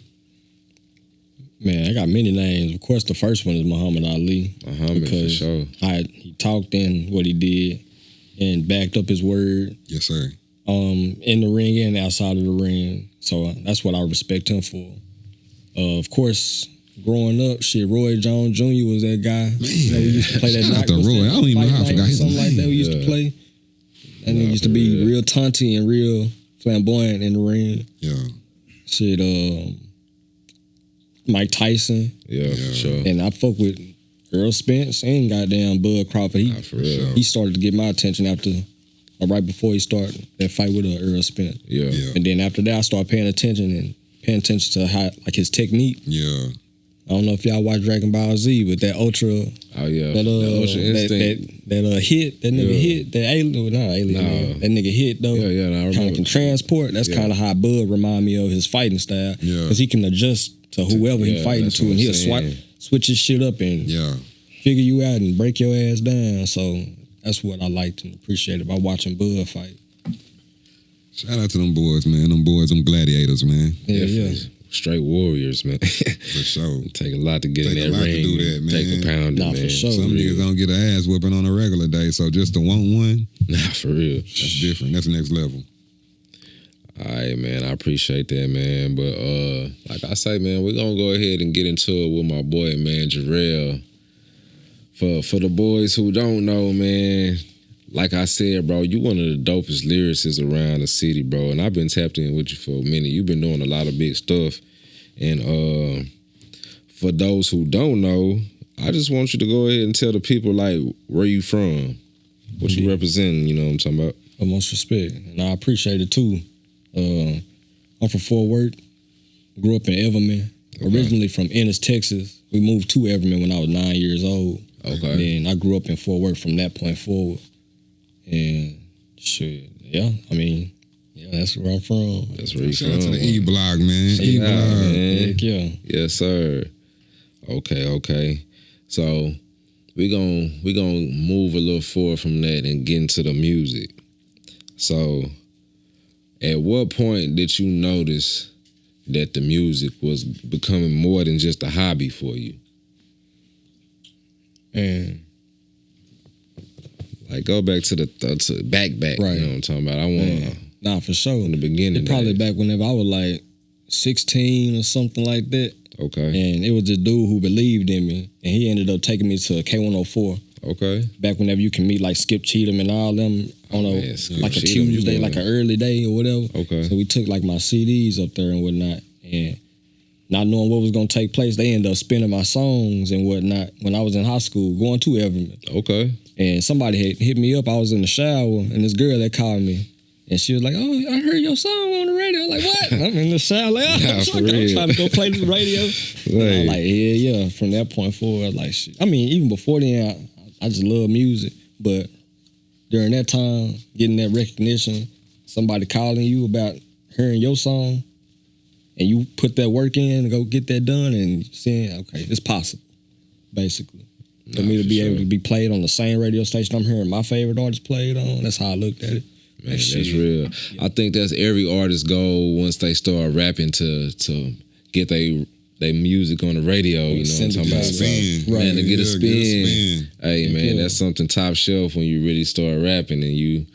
Speaker 3: Man, I got many names. Of course, the first one is Muhammad Ali.
Speaker 1: For sure.
Speaker 3: He talked in what he did and backed up his word.
Speaker 2: Yes, sir.
Speaker 3: In the ring and outside of the ring. So that's what I respect him for. Of course, growing up, Roy Jones Jr. was that guy.
Speaker 2: Man,
Speaker 3: we used to play that night.
Speaker 2: Roy. I don't even know how I forgot his name.
Speaker 3: Something like that we used to play. And he used to be real taunty and real flamboyant in the ring.
Speaker 2: Yeah.
Speaker 3: Mike Tyson.
Speaker 1: Yeah, for sure.
Speaker 3: And I fuck with Earl Spence and goddamn Bud Crawford. He started to get my attention right before he started that fight with Earl Spence.
Speaker 1: Yeah.
Speaker 3: And then after that, I started paying attention to how his technique.
Speaker 2: Yeah.
Speaker 3: I don't know if y'all watch Dragon Ball Z with that Ultra.
Speaker 1: Oh yeah.
Speaker 3: That
Speaker 1: Ultra Instinct.
Speaker 3: That hit. That nigga hit. That alien. Not alien. Man. That nigga hit though.
Speaker 1: Yeah. I
Speaker 3: kind of can transport. That's kind of how Bud remind me of his fighting style.
Speaker 2: Yeah.
Speaker 3: Because he can adjust to whoever he fighting to, and he'll switch his shit up and figure you out and break your ass down. So that's what I liked and appreciated about watching Bud fight.
Speaker 2: Shout out to them boys, man. Them boys, them gladiators, man.
Speaker 3: Yeah.
Speaker 1: Straight warriors, man.
Speaker 2: For sure.
Speaker 1: Take a lot to get
Speaker 2: Take
Speaker 1: in
Speaker 2: a
Speaker 1: that
Speaker 2: lot to
Speaker 1: ring.
Speaker 2: do that, man.
Speaker 1: Take a pound,
Speaker 3: Nah,
Speaker 1: man.
Speaker 3: for sure.
Speaker 2: Some niggas don't get an ass whooping on a regular day, so just to want one,
Speaker 1: Nah, for real.
Speaker 2: that's different. That's the next level.
Speaker 1: All right, man. I appreciate that, man. But like I say, man, we're gonna go ahead and get into it with my boy, man, Jurelle. For the boys who don't know, man, like I said, bro, you one of the dopest lyricists around the city, bro. And I've been tapped in with you for a minute. You've been doing a lot of big stuff. And for those who don't know, I just want you to go ahead and tell the people, like, where you from, what you representing, you know what I'm talking about?
Speaker 3: Most respect. And I appreciate it too. I'm from Fort Worth. Grew up in Everman. Originally from Ennis, Texas. We moved to Everman when I was 9 years old.
Speaker 1: Okay.
Speaker 3: And then I grew up in Fort Worth from that point forward. And shit, yeah, I mean, yeah, that's where I'm from.
Speaker 1: That's where you
Speaker 2: Shout out
Speaker 1: from.
Speaker 2: to the E-Block, man.
Speaker 1: Shout out,
Speaker 2: E-Block.
Speaker 1: man.
Speaker 3: Heck yeah.
Speaker 1: Yes, sir. Okay. So we gonna move a little forward from that and get into the music. So at what point did you notice that the music was becoming more than just a hobby for you?
Speaker 3: And
Speaker 1: like, go back to the back.
Speaker 3: Right.
Speaker 1: You know what I'm talking about? I want
Speaker 3: nah, for sure.
Speaker 1: in the beginning.
Speaker 3: It probably
Speaker 1: days.
Speaker 3: back whenever I was like 16 or something like that.
Speaker 1: Okay.
Speaker 3: And it was this dude who believed in me. And he ended up taking me to a K104.
Speaker 1: Okay.
Speaker 3: Back whenever you can meet like Skip Cheatham and all them on
Speaker 1: man, Skip
Speaker 3: like a
Speaker 1: Cheatham, you
Speaker 3: Tuesday,
Speaker 1: going-
Speaker 3: like an early day or whatever.
Speaker 1: Okay.
Speaker 3: So we took like my CDs up there and whatnot. And not knowing what was going to take place, they ended up spinning my songs and whatnot when I was in high school, going to Everman.
Speaker 1: Okay.
Speaker 3: And somebody had hit me up. I was in the shower, and this girl that called me, and she was like, "Oh, I heard your song on the radio." I'm like, "What?" I'm in the shower, like, "Oh,
Speaker 1: Nah,
Speaker 3: I'm
Speaker 1: for real.
Speaker 3: trying to go play the radio." And I'm like, yeah. From that point forward, like, shit. I mean, even before then, I just love music. But during that time, getting that recognition, somebody calling you about hearing your song, and you put that work in and go get that done, and saying, "Okay, it's possible," basically. For me to
Speaker 1: for
Speaker 3: be
Speaker 1: sure.
Speaker 3: able to be played on the same radio station I'm hearing my favorite artist played on, that's how I looked at it.
Speaker 1: Man, that's real. I think that's every artist's goal once they start rapping to get their music on the radio. You know what I'm talking about?
Speaker 2: Spin.
Speaker 1: Right. Man, to get a
Speaker 2: Yeah,
Speaker 1: spin. Hey, man,
Speaker 3: Yeah.
Speaker 1: that's something top shelf when you really start rapping and you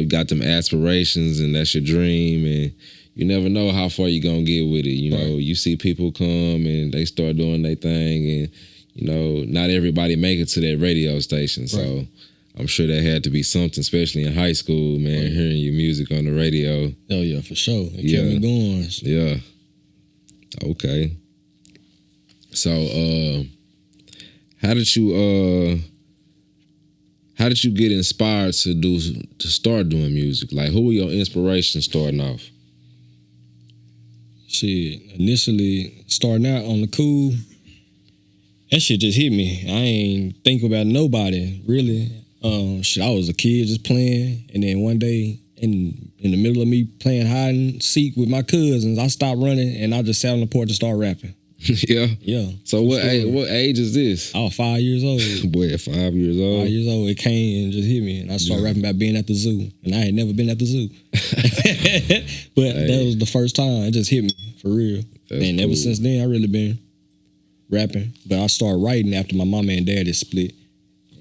Speaker 1: got them aspirations and that's your dream and you never know how far you're going to get with it. You know, you see people come and they start doing their thing and, not everybody make it to that radio station. So I'm sure that had to be something, especially in high school, man, hearing your music on the radio.
Speaker 3: Oh yeah, for sure. It
Speaker 1: Yeah.
Speaker 3: kept me going.
Speaker 1: Yeah. Okay. So, how did you get inspired to start doing music? Like, who were your inspirations starting off?
Speaker 3: Shit, initially starting out on the cool, that shit just hit me. I ain't think about nobody really. Shit, I was a kid just playing, and then one day in the middle of me playing hide and seek with my cousins, I stopped running and I just sat on the porch and started rapping.
Speaker 1: Yeah.
Speaker 3: Yeah.
Speaker 1: So what age is this?
Speaker 3: I was 5 years old.
Speaker 1: Boy, at 5 years old.
Speaker 3: 5 years old, it came and just hit me, and I started rapping about being at the zoo, and I had never been at the zoo. But that was the first time it just hit me for real.
Speaker 1: That's
Speaker 3: and ever
Speaker 1: cool.
Speaker 3: since then, I really been rapping. But I started writing after my mama and daddy split.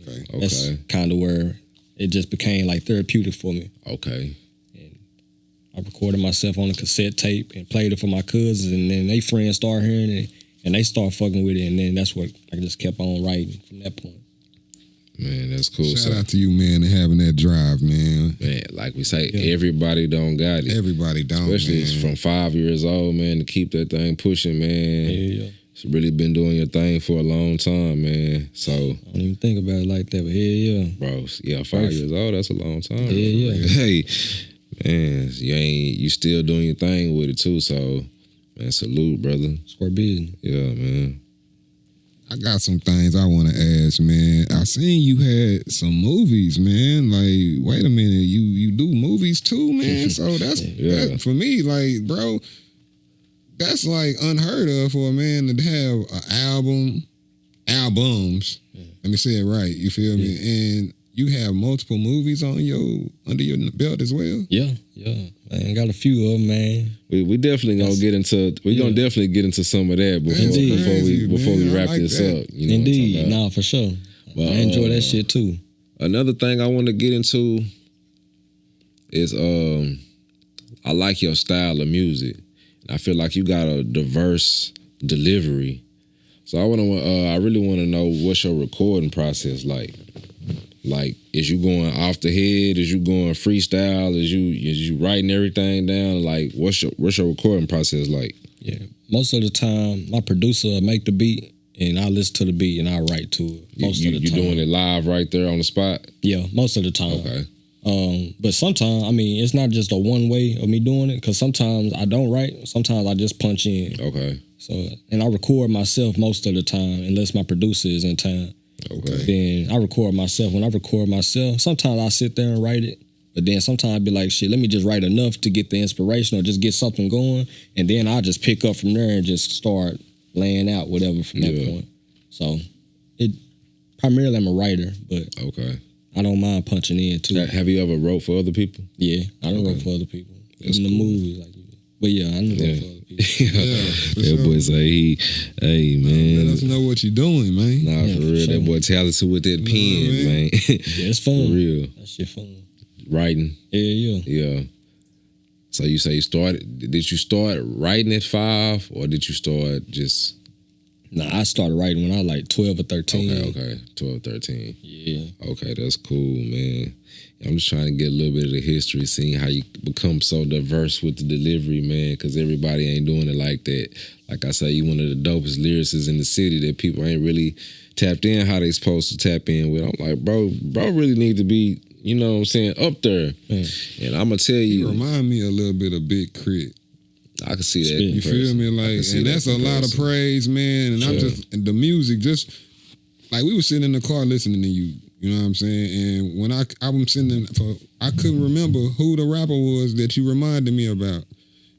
Speaker 1: Okay.
Speaker 3: That's kind of where it just became like therapeutic for me.
Speaker 1: Okay.
Speaker 3: I recorded myself on a cassette tape and played it for my cousins, and then they friends started hearing it, and they started fucking with it, and then that's what I just kept on writing from that point.
Speaker 1: Man, that's cool.
Speaker 2: Shout out to you, man, and having that drive, man.
Speaker 1: Man, like we say, everybody don't got it.
Speaker 2: Everybody don't,
Speaker 1: Especially
Speaker 2: man.
Speaker 1: from 5 years old, man, to keep that thing pushing, man.
Speaker 3: Yeah.
Speaker 1: It's really been doing your thing for a long time, man. So,
Speaker 3: I don't even think about it like that, but yeah.
Speaker 1: bro, yeah, 5 years old, that's a long time.
Speaker 3: Yeah.
Speaker 1: Hey, man, you still doing your thing with it too, so, man, salute, brother.
Speaker 3: Square business.
Speaker 1: Yeah, man.
Speaker 2: I got some things I want to ask, man. I seen you had some movies, man. Like, wait a minute, you do movies too, man? So that's that, for me, like, bro, that's like unheard of for a man to have an albums, Let me say it right. You feel me? And you have multiple movies under your belt as well.
Speaker 3: Yeah. I got a few of them, man.
Speaker 1: We definitely gonna get into gonna definitely get into some of that before we wrap this up. You know
Speaker 3: Indeed, nah, for sure. But, I enjoy that shit too.
Speaker 1: Another thing I want to get into is I like your style of music. I feel like you got a diverse delivery. So I really want to know what's your recording process like. Like, is you going off the head? Is you going freestyle? Is you writing everything down? Like, what's your recording process like?
Speaker 3: Yeah, most of the time, my producer will make the beat, and I listen to the beat, and I write to it. Most of the time,
Speaker 1: you doing it live right there on the spot?
Speaker 3: Yeah, most of the time.
Speaker 1: Okay.
Speaker 3: But sometimes, I mean, it's not just a one way of me doing it, because sometimes I don't write. Sometimes I just punch in.
Speaker 1: Okay.
Speaker 3: So, and I record myself most of the time, unless my producer is in town.
Speaker 1: Okay.
Speaker 3: Then I record myself. When I record myself, sometimes I sit there and write it. But then sometimes I'd be like, shit, let me just write enough to get the inspiration or just get something going. And then I'll just pick up from there and just start laying out whatever from that point. So primarily I'm a writer, but
Speaker 1: okay.
Speaker 3: I don't mind punching in too.
Speaker 1: Have you ever wrote for other people?
Speaker 3: Yeah, I don't wrote for other people.
Speaker 1: That's
Speaker 3: Even
Speaker 1: cool.
Speaker 3: the movies. But yeah, I didn't wrote for other people.
Speaker 1: That boy say hey man.
Speaker 2: Let us know what you're doing, man.
Speaker 1: Nah, for real.
Speaker 3: Sure.
Speaker 1: That boy talented with that pen, man.
Speaker 3: Yeah, it's fun.
Speaker 1: For real.
Speaker 3: That shit fun.
Speaker 1: Writing.
Speaker 3: Yeah.
Speaker 1: So you say did you start writing at 5 or did you start just...
Speaker 3: Nah, I started writing when I was like 12 or 13.
Speaker 1: Okay. 12, 13.
Speaker 3: Yeah.
Speaker 1: Okay, that's cool, man. I'm just trying to get a little bit of the history, seeing how you become so diverse with the delivery, man, because everybody ain't doing it like that. Like I say, you one of the dopest lyricists in the city that people ain't really tapped in how they supposed to tap in with. I'm like, bro really need to be, you know what I'm saying, up there. And I'm going to tell you.
Speaker 2: Remind me a little bit of Big Crit.
Speaker 1: I can see that.
Speaker 2: You feel me? Like, and that's a lot of praise, man. And I'm just, and the music, just like we were sitting in the car listening to you. You know what I'm saying? And when I'm sitting I couldn't remember who the rapper was that you reminded me about.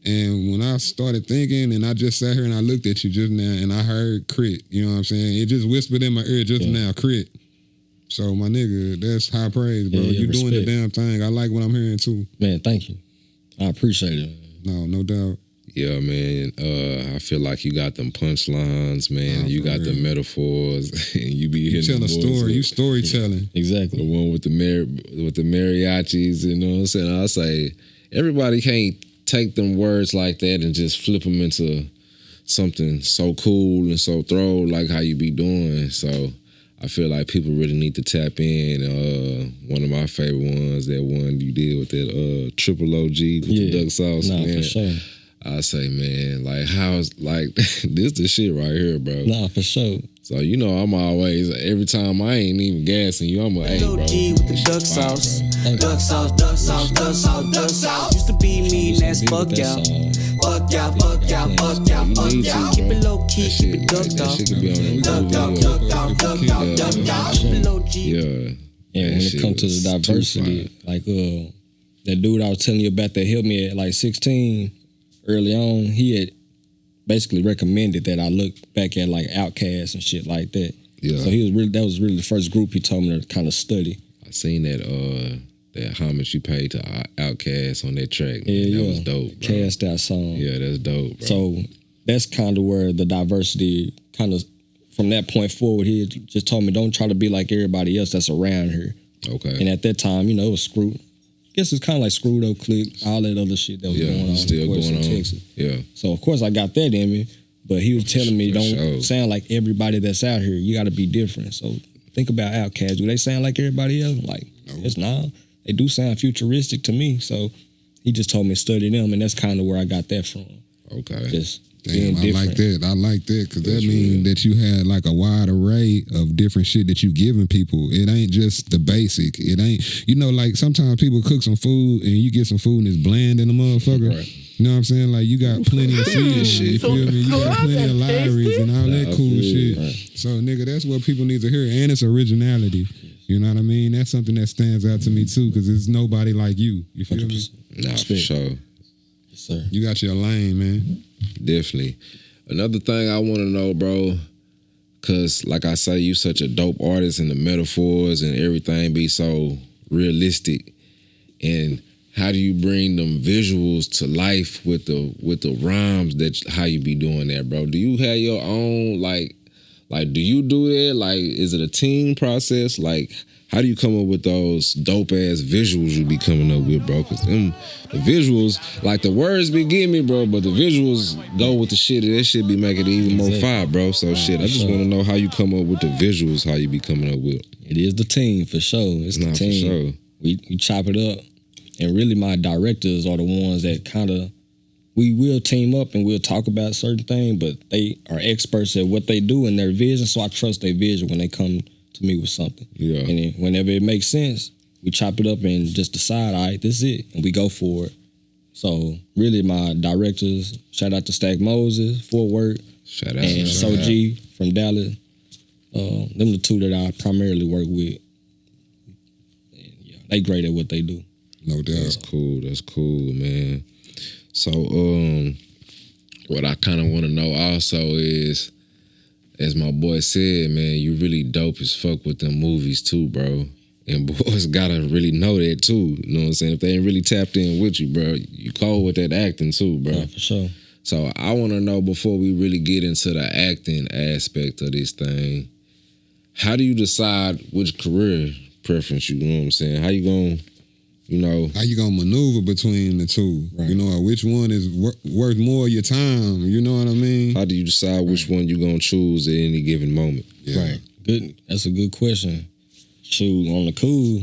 Speaker 2: And when I started thinking, and I just sat here and I looked at you just now, and I heard Crit. You know what I'm saying? It just whispered in my ear just now, Crit. So my nigga, that's high praise, bro. You doing the damn thing. I like what I'm hearing too.
Speaker 3: Man, thank you. I appreciate it.
Speaker 2: No doubt.
Speaker 1: Yeah, man. I feel like you got them punchlines, man. You got the metaphors, and you be hitting.
Speaker 2: You tell a story. You storytelling.
Speaker 3: Exactly.
Speaker 1: The one with the mariachis. You know what I'm saying? I say everybody can't take them words like that and just flip them into something so cool and so throw like how you be doing. So I feel like people really need to tap in. One of my favorite ones, that one you did with that triple OG with the duck sauce, man.
Speaker 3: For sure.
Speaker 1: I say, man, like, how's, like, this the shit right here, bro.
Speaker 3: Nah, for sure.
Speaker 1: So, you know, I'm always, every time I ain't even gassing you, I'm like, hey, bro.
Speaker 5: with the duck sauce. Duck sauce, duck sauce, duck sauce, duck sauce. Used to be me, that's fuck y'all. Fuck y'all, fuck y'all, fuck y'all, fuck y'all. Keep it low key, keep it ducked off.
Speaker 1: That shit could be on
Speaker 5: Ducked off, ducked off, ducked off, ducked off. Keep it low key.
Speaker 1: Yeah.
Speaker 3: And when it comes to the diversity, like that dude I was telling you about that helped me at like 16, early on, he had basically recommended that I look back at like Outkast and shit like that.
Speaker 1: Yeah.
Speaker 3: So that was really the first group he told me to kind of study.
Speaker 1: I seen that homage you paid to Outkast on that track. Man. That was dope, bro.
Speaker 3: Cast Out song.
Speaker 1: Yeah, that's dope, bro.
Speaker 3: So that's kind of where the diversity kind of, from that point forward, he just told me, don't try to be like everybody else that's around here.
Speaker 1: Okay.
Speaker 3: And at that time, you know, it was Screw. I guess it's kind of like Screwed Up Click, all that other shit that was going on.
Speaker 1: Still
Speaker 3: of course,
Speaker 1: going
Speaker 3: in
Speaker 1: on.
Speaker 3: Texas.
Speaker 1: Yeah.
Speaker 3: So, of course, I got that in me. But he was telling me, don't sound like everybody that's out here. You got to be different. So think about Outkast. Do they sound like everybody else? Like, it's not. They do sound futuristic to me. So he just told me to study them, and that's kind of where I got that from.
Speaker 1: Okay.
Speaker 3: Just
Speaker 2: Damn,
Speaker 3: being
Speaker 2: I
Speaker 3: different.
Speaker 2: like that because that means that you had like a wide array of different shit that you giving people. It ain't just the basic. It ain't, you know, like sometimes people cook some food and you get some food and it's bland in the motherfucker. Right. You know what I'm saying? Like you got plenty of seed shit, you feel me? You got plenty of libraries and all that cool shit. Right. So nigga, that's what people need to hear. And it's originality. You know what I mean? That's something that stands out to me too, because there's nobody like you. You feel 100%.
Speaker 1: Me? Nah, for sure.
Speaker 3: Yes, sir.
Speaker 2: You got your lane, man.
Speaker 1: Definitely. Another thing I want to know, bro, Cause like I say, you such a dope artist, and the metaphors and everything be so realistic. And how do you bring them visuals to life with the rhymes how you be doing that, bro? Do you have your own like do you do it? Like, is it a team process? Like, how do you come up with those dope ass visuals you be coming up with, bro? Cause the visuals, like the words be getting me, bro, but the visuals go with the shit, and that shit be making it even more fire, bro. So shit, I just want to know how you come up with the visuals, how you be coming up with.
Speaker 3: It is the team for sure. It's the team.
Speaker 1: For sure.
Speaker 3: We chop it up, and really my directors are the ones that kind of, we will team up and we'll talk about certain things, but they are experts at what they do and their vision, so I trust their vision when they come to me with something.
Speaker 1: Yeah.
Speaker 3: And then whenever it makes sense, we chop it up and just decide, all right, this is it, and we go for it. So really my directors, shout out to Stack Moses, Fort Worth,
Speaker 1: Shout out.
Speaker 3: and So G from Dallas. Them the two that I primarily work with. And yeah, they great at what they do.
Speaker 2: No doubt.
Speaker 1: That's cool, man. So, what I kind of want to know also is, as my boy said, man, you really dope as fuck with them movies too, bro. And boys gotta really know that too. You know what I'm saying? If they ain't really tapped in with you, bro, you cold with that acting too, bro.
Speaker 3: Yeah, for sure.
Speaker 1: So I want to know, before we really get into the acting aspect of this thing, how do you decide which career preference you know what I'm saying? How you gonna, you know,
Speaker 2: how you gonna maneuver between the two?
Speaker 3: Right.
Speaker 2: You know, which one is worth more of your time? You know what I mean?
Speaker 1: how do you decide which one you gonna choose at any given moment?
Speaker 2: Yeah.
Speaker 3: Right. Good. That's a good question. Shoot, on the cool,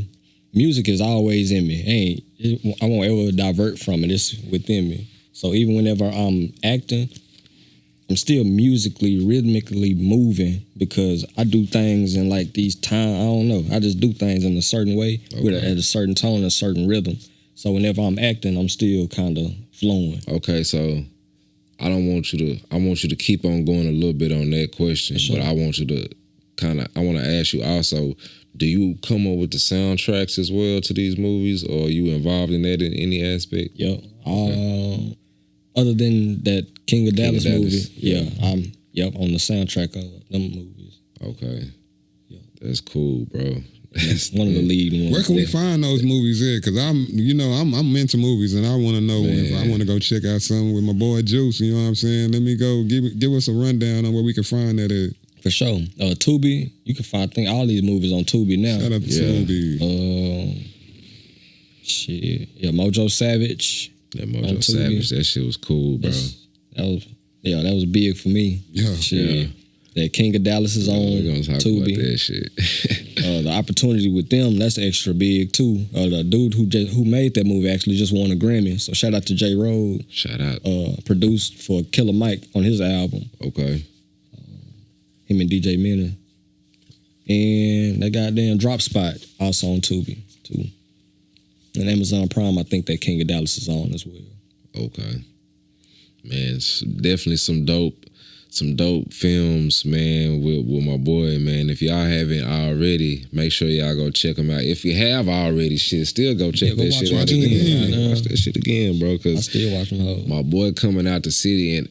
Speaker 3: music is always in me. I won't ever divert from it. It's within me. So even whenever I'm acting, I'm still musically, rhythmically moving, because I do things in like these time. I don't know. I just do things in a certain way at a certain tone, a certain rhythm. So whenever I'm acting, I'm still kind of flowing.
Speaker 1: Okay, so I want you to keep on going a little bit on that question,
Speaker 3: Sure.
Speaker 1: but I want you to I want to ask you also, do you come up with the soundtracks as well to these movies, or are you involved in that in any aspect?
Speaker 3: Yep. Other than that King of Dallas movie, I'm on the soundtrack of them movies.
Speaker 1: Okay.
Speaker 3: Yeah.
Speaker 1: That's cool, bro.
Speaker 3: One of the lead ones.
Speaker 2: Where can we find those movies at? Because I'm into movies, and I want to know if I want to go check out something with my boy Juice. You know what I'm saying? Let me go give us a rundown on where we can find that at.
Speaker 3: For sure. Tubi, you can find all these movies on Tubi now.
Speaker 2: Shout out to Tubi.
Speaker 3: Mojo Savage.
Speaker 1: That Mojo Savage, that shit was cool, bro.
Speaker 3: That was big for me.
Speaker 2: Yeah.
Speaker 3: Shit. That King of Dallas is on
Speaker 1: We're gonna talk
Speaker 3: Tubi.
Speaker 1: about that shit.
Speaker 3: The opportunity with them, that's extra big too. The dude who made that movie actually just won a Grammy. So shout out to J. Rode.
Speaker 1: Shout out.
Speaker 3: Produced for Killer Mike on his album.
Speaker 1: Okay.
Speaker 3: Him and DJ Miller. And that goddamn Drop Spot also on Tubi too. And Amazon Prime, I think that King of Dallas is on as well.
Speaker 1: Okay. Man, it's definitely some dope films, man, with my boy, man. If y'all haven't already, make sure y'all go check them out. If you have already, still go check that shit out again. Watch that shit again, bro,
Speaker 3: I
Speaker 1: because
Speaker 3: still watch them.
Speaker 1: my boy coming out the city, and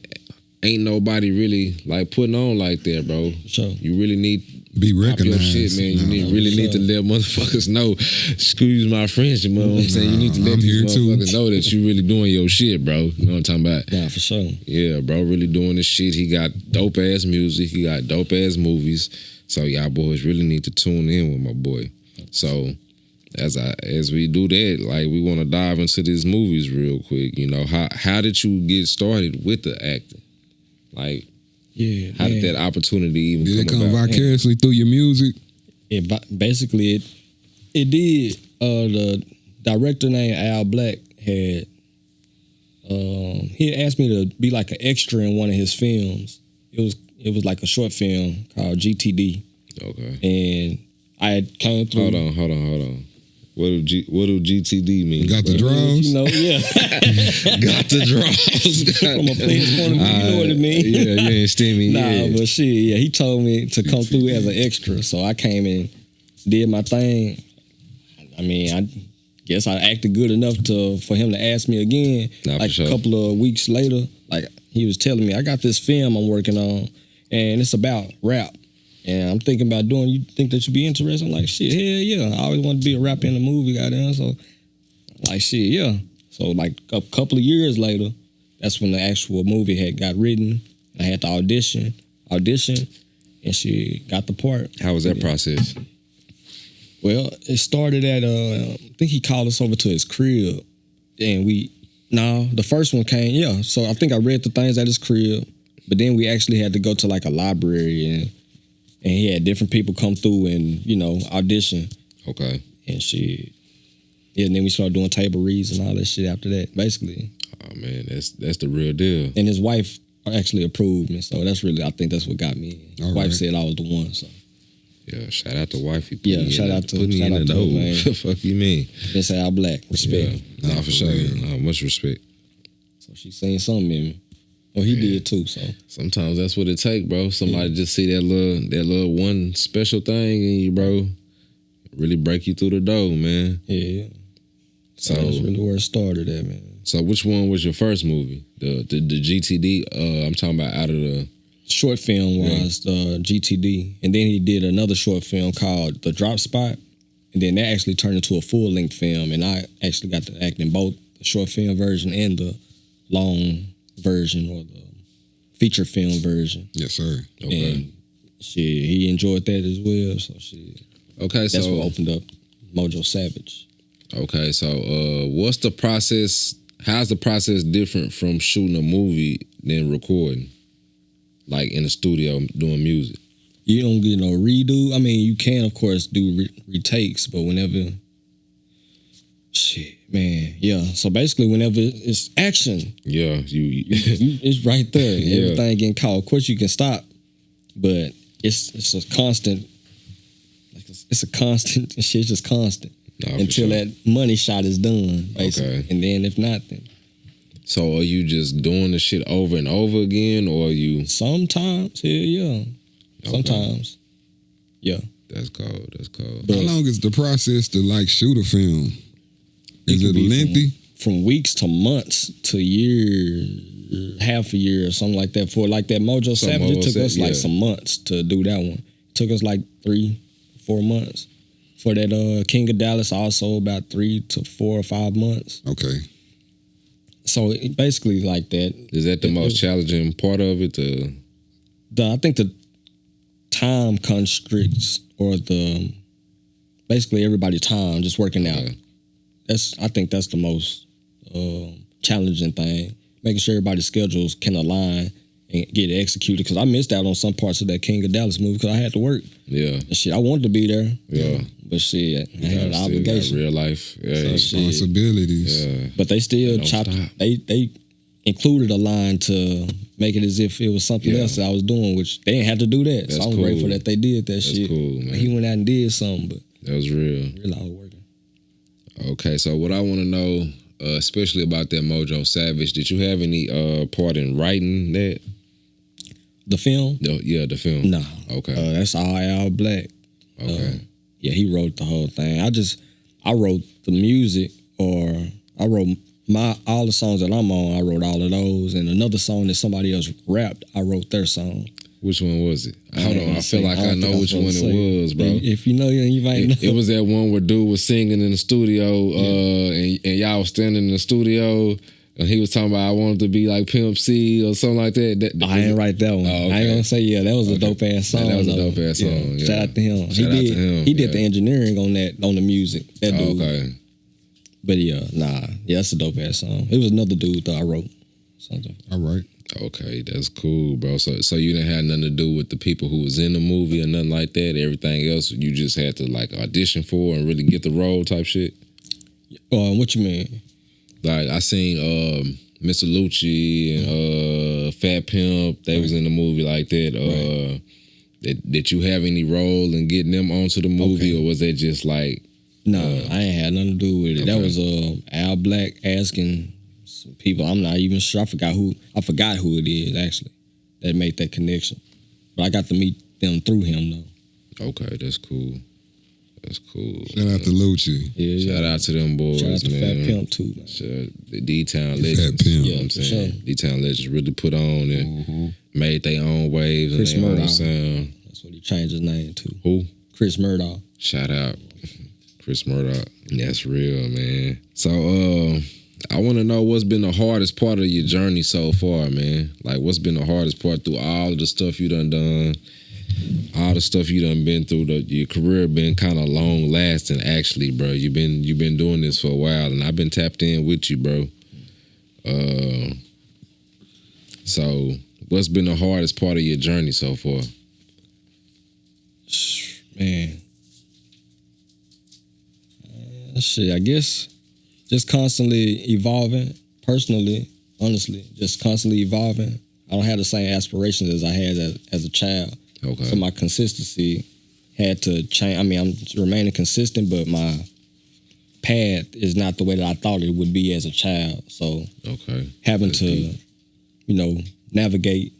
Speaker 1: ain't nobody really like putting on like that, bro.
Speaker 3: Sure.
Speaker 1: You really need
Speaker 2: Be
Speaker 1: pop your
Speaker 2: recognized.
Speaker 1: shit, man. You need to let motherfuckers know. Excuse my French, you know what I'm saying? You need to let
Speaker 2: I'm
Speaker 1: these
Speaker 2: here too.
Speaker 1: motherfuckers know that you really doing your shit, bro. You know what I'm talking about?
Speaker 3: Yeah, for sure.
Speaker 1: Yeah, bro, really doing this shit. He got dope ass music. He got dope ass movies. So y'all boys really need to tune in with my boy. So as we do that, like, we want to dive into these movies real quick. You know, how did you get started with the acting? Like,
Speaker 3: Yeah.
Speaker 1: how did that opportunity even
Speaker 2: Did it
Speaker 1: come
Speaker 2: come
Speaker 1: about?
Speaker 2: vicariously through your music?
Speaker 3: It did. The director named Al Black had he had asked me to be like an extra in one of his films. It was like a short film called GTD,
Speaker 1: Okay.
Speaker 3: and I had came through.
Speaker 1: Hold on. What do GTD mean?
Speaker 2: Got the draws?
Speaker 3: You know, yeah.
Speaker 1: Got the draws.
Speaker 3: From a Playaz point of view, you know what I mean?
Speaker 1: Yeah, you ain't stimmy.
Speaker 3: Nah, but shit, yeah, he told me to come through as an extra, so I came and did my thing. I mean, I guess I acted good enough for him to ask me again.
Speaker 1: Nah,
Speaker 3: like
Speaker 1: for sure.
Speaker 3: a couple of weeks later, like he was telling me, I got this film I'm working on, and it's about rap. And I'm thinking about doing. You think that you'd be interested? I'm like, shit, hell yeah. I always wanted to be a rapper in the movie, goddamn. So, like, shit, yeah. So, like, a couple of years later, that's when the actual movie had got written. I had to audition, and she got the part.
Speaker 1: How was that process?
Speaker 3: Well, it started at, I think he called us over to his crib. And the first one came, yeah. So I think I read the things at his crib. But then we actually had to go to like a library and he had different people come through and, audition.
Speaker 1: Okay.
Speaker 3: And shit. Yeah, and then we started doing table reads and all that shit after that, basically.
Speaker 1: Oh, man, that's the real deal.
Speaker 3: And his wife actually approved me. So that's really, I think that's what got me. His wife said I was the one, so.
Speaker 1: Yeah, shout out to wifey.
Speaker 3: Shout out to
Speaker 1: man. Fuck you mean?
Speaker 3: That's Al Black. Respect.
Speaker 1: Yeah. Nah, for sure. Nah, much respect.
Speaker 3: So she seen something in me. Well, he did too. So
Speaker 1: sometimes that's what it take, bro. Somebody just see that little one special thing in you, bro. Really break you through the door, man.
Speaker 3: Yeah.
Speaker 1: So
Speaker 3: that's really where it started at, man.
Speaker 1: So which one was your first movie? The GTD? I'm talking about out of the
Speaker 3: short film was the GTD, and then he did another short film called The Drop Spot, and then that actually turned into a full length film, and I actually got to act in both the short film version and the long version or the feature film version.
Speaker 2: Yes, sir.
Speaker 1: Okay.
Speaker 3: And shit, he enjoyed that as well. So shit.
Speaker 1: Okay,
Speaker 3: that's what opened up Mojo Savage.
Speaker 1: Okay, so what's the process? How's the process different from shooting a movie than recording? Like in the studio doing music?
Speaker 3: You don't get no redo. I mean, you can of course do retakes, but whenever shit, man, yeah. So basically, whenever it's action,
Speaker 1: yeah,
Speaker 3: it's right there. Yeah. Everything getting caught. Of course, you can stop, but it's a constant. Like it's a constant. Shit's just constant until that money shot is done, basically. Okay. And then if not, then.
Speaker 1: So are you just doing the shit over and over again, or are you?
Speaker 3: Sometimes, yeah. Okay. Sometimes, yeah.
Speaker 1: That's cold. That's cold.
Speaker 2: How long is the process to like shoot a film? Is it lengthy?
Speaker 3: From weeks to months to years, half a year or something like that. For like that Mojo Savage, it took us like some months to do that one. It took us like 3-4 months. For that King of Dallas, also about 3 to 4 or 5 months.
Speaker 2: Okay.
Speaker 3: So basically like that.
Speaker 1: Is that the most challenging part of it?
Speaker 3: I think the time constricts or basically everybody's time just working out. I think that's the most challenging thing. Making sure everybody's schedules can align and get executed. Because I missed out on some parts of that King of Dallas movie because I had to work. Yeah. And shit, I wanted to be there.
Speaker 1: Yeah.
Speaker 3: But shit, I had an obligation.
Speaker 1: Real life. Yeah.
Speaker 2: So responsibilities.
Speaker 1: Yeah.
Speaker 3: But they still chopped. They included a line to make it as if it was something else that I was doing, which they didn't have to do that. That's so I'm grateful that they did that shit.
Speaker 1: That's cool, man.
Speaker 3: He went out and did something, but
Speaker 1: that was real.
Speaker 3: Real I was working.
Speaker 1: Okay, so what I want to know, especially about that Mojo Savage, did you have any part in writing that?
Speaker 3: The film?
Speaker 1: The film.
Speaker 3: No.
Speaker 1: Okay.
Speaker 3: That's all Al Black.
Speaker 1: Okay.
Speaker 3: Yeah, he wrote the whole thing. I wrote the music, or I wrote all the songs that I'm on. I wrote all of those, and another song that somebody else rapped, I wrote their song.
Speaker 1: Which one was it? Hold on, I feel like I know which one it was, bro.
Speaker 3: If you know, you might know.
Speaker 1: It was that one where dude was singing in the studio, and y'all was standing in the studio, and he was talking about I wanted to be like Pimp C or something like that.
Speaker 3: I ain't write that one.
Speaker 1: Oh, okay.
Speaker 3: I ain't gonna say that was a dope ass song.
Speaker 1: That was a dope ass song. Yeah.
Speaker 3: Shout out to him. He did the engineering on the music. That dude.
Speaker 1: Okay.
Speaker 3: But that's a dope ass song. It was another dude that I wrote something.
Speaker 2: All right.
Speaker 1: Okay, that's cool, bro. So you didn't have nothing to do with the people who was in the movie or nothing like that. Everything else you just had to like audition for and really get the role type shit.
Speaker 3: What you mean?
Speaker 1: Like I seen Mr. Lucci and Fat Pimp. They was in the movie like that. Did you have any role in getting them onto the movie, or was that just like?
Speaker 3: No, I ain't had nothing to do with it. Okay. That was Al Black asking some people. I'm not even sure. I forgot who it is actually that made that connection. But I got to meet them through him though.
Speaker 1: Okay, that's cool. That's cool.
Speaker 2: Shout out to Lucci.
Speaker 3: Yeah,
Speaker 1: shout out to them boys, man.
Speaker 3: Shout out to Fat Pimp too, man.
Speaker 1: The D-Town Legends.
Speaker 2: Fat Pimp.
Speaker 1: You know what I'm saying? Sure. D-Town Legends really put on and made their own waves
Speaker 3: Chris
Speaker 1: and their
Speaker 3: Murdoch.
Speaker 1: own sound.
Speaker 3: That's what he changed his name to.
Speaker 1: Who?
Speaker 3: Chris Murdoch.
Speaker 1: Shout out, Chris Murdoch. That's real, man. So, I want to know what's been the hardest part of your journey so far, man. Like, what's been the hardest part through all of the stuff you done, all the stuff you done been through. Your career been kind of long lasting, actually, bro. You've been doing this for a while, and I've been tapped in with you, bro. So, what's been the hardest part of your journey so far?
Speaker 3: Man. Shit, I guess just constantly evolving, personally, honestly, just constantly evolving. I don't have the same aspirations as I had as a child.
Speaker 1: Okay.
Speaker 3: So my consistency had to change. I mean, I'm remaining consistent, but my path is not the way that I thought it would be as a child. So having
Speaker 1: That's
Speaker 3: to,
Speaker 1: deep.
Speaker 3: navigate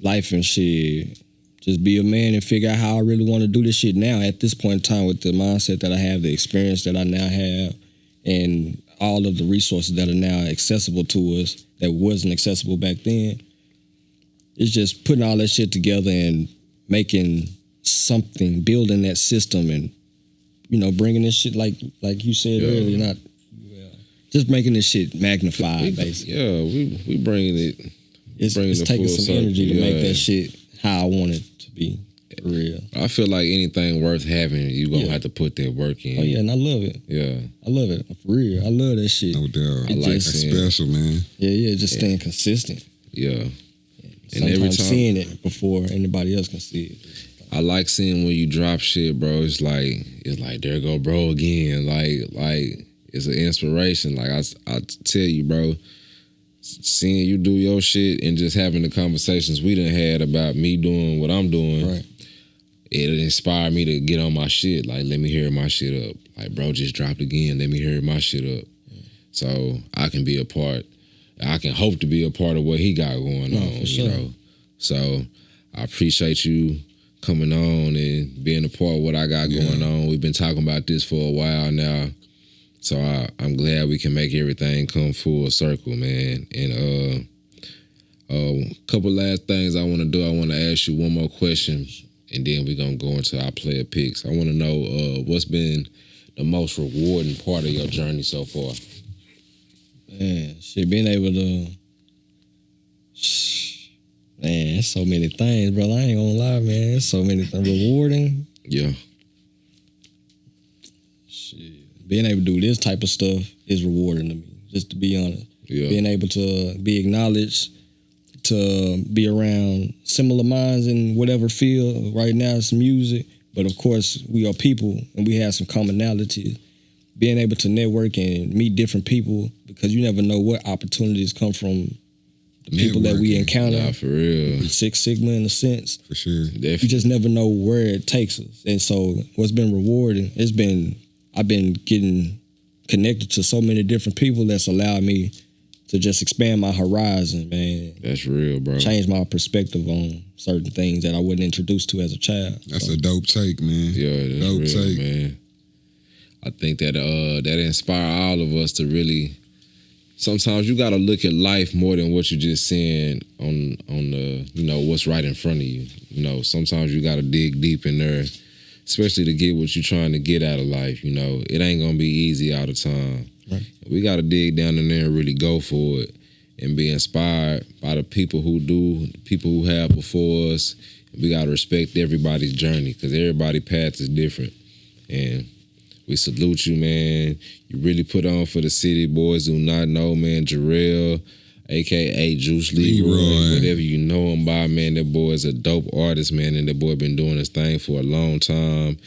Speaker 3: life and shit, just be a man and figure out how I really want to do this shit now at this point in time with the mindset that I have, the experience that I now have, and all of the resources that are now accessible to us that wasn't accessible back then. It's just putting all that shit together and making something, building that system and, bringing this shit like you said earlier, just making this shit magnified, basically.
Speaker 1: Yeah, we bringing it.
Speaker 3: It's taking some energy to make that shit how I want it to be, for real.
Speaker 1: I feel like anything worth having, you gonna have to put that work in.
Speaker 3: Oh yeah, and I love it.
Speaker 1: Yeah,
Speaker 3: I love it, for real. I love that shit.
Speaker 2: No doubt.
Speaker 1: I like
Speaker 2: That's
Speaker 1: seeing
Speaker 2: special, man.
Speaker 3: Yeah, just staying consistent.
Speaker 1: Yeah. And
Speaker 3: Sometimes
Speaker 1: every time
Speaker 3: seeing it before anybody else can see it.
Speaker 1: I like seeing when you drop shit, bro. It's like there go bro again. Like it's an inspiration. Like I tell you, bro, seeing you do your shit and just having the conversations we done had about me doing what I'm doing,
Speaker 3: Right.
Speaker 1: It inspired me to get on my shit. Like, let me hear my shit up. Like, bro just dropped again. Let me hear my shit up. So I can be a part. I can hope to be a part of what he got going on,
Speaker 3: for sure.
Speaker 1: you know. So I appreciate you coming on and being a part of what I got going on. We've been talking about this for a while now. So I'm glad we can make everything come full circle, man. And a couple last things I want to do. I want to ask you one more question, and then we're going to go into our player picks. I want to know what's been the most rewarding part of your journey so far?
Speaker 3: Man, shit, being able to... Man, it's so many things, bro. I ain't gonna lie, man. There's so many things. Rewarding.
Speaker 1: Yeah.
Speaker 3: Shit. Being able to do this type of stuff is rewarding to me, just to be honest.
Speaker 1: Yeah.
Speaker 3: Being able to be acknowledged, to be around similar minds in whatever field. Right now it's music, but of course we are people and we have some commonalities. Being able to network and meet different people, because you never know what opportunities come from the people that we encounter.
Speaker 1: Nah, for real.
Speaker 3: Six Sigma in a sense.
Speaker 2: For sure.
Speaker 3: You just never know where it takes us. And so what's been rewarding, I've been getting connected to so many different people that's allowed me to just expand my horizon, man.
Speaker 1: That's real, bro.
Speaker 3: Change my perspective on certain things that I wasn't introduced to as a child.
Speaker 2: That's a dope take, man.
Speaker 1: Yeah, that's
Speaker 2: dope
Speaker 1: real,
Speaker 2: take,
Speaker 1: man. I think that that inspire all of us to really. Sometimes you gotta look at life more than what you're just seeing on the what's right in front of you. Sometimes you gotta dig deep in there, especially to get what you're trying to get out of life. It ain't gonna be easy all the time.
Speaker 3: Right.
Speaker 1: We gotta dig down in there and really go for it and be inspired by the people who do, the people who have before us. We gotta respect everybody's journey because everybody's path is different. And we salute you, man. You really put on for the city. Boys do not know, man. Jurelle, a.k.a. Juise Leroy, whatever you know him by, man. That boy is a dope artist, man, and that boy been doing his thing for a long time.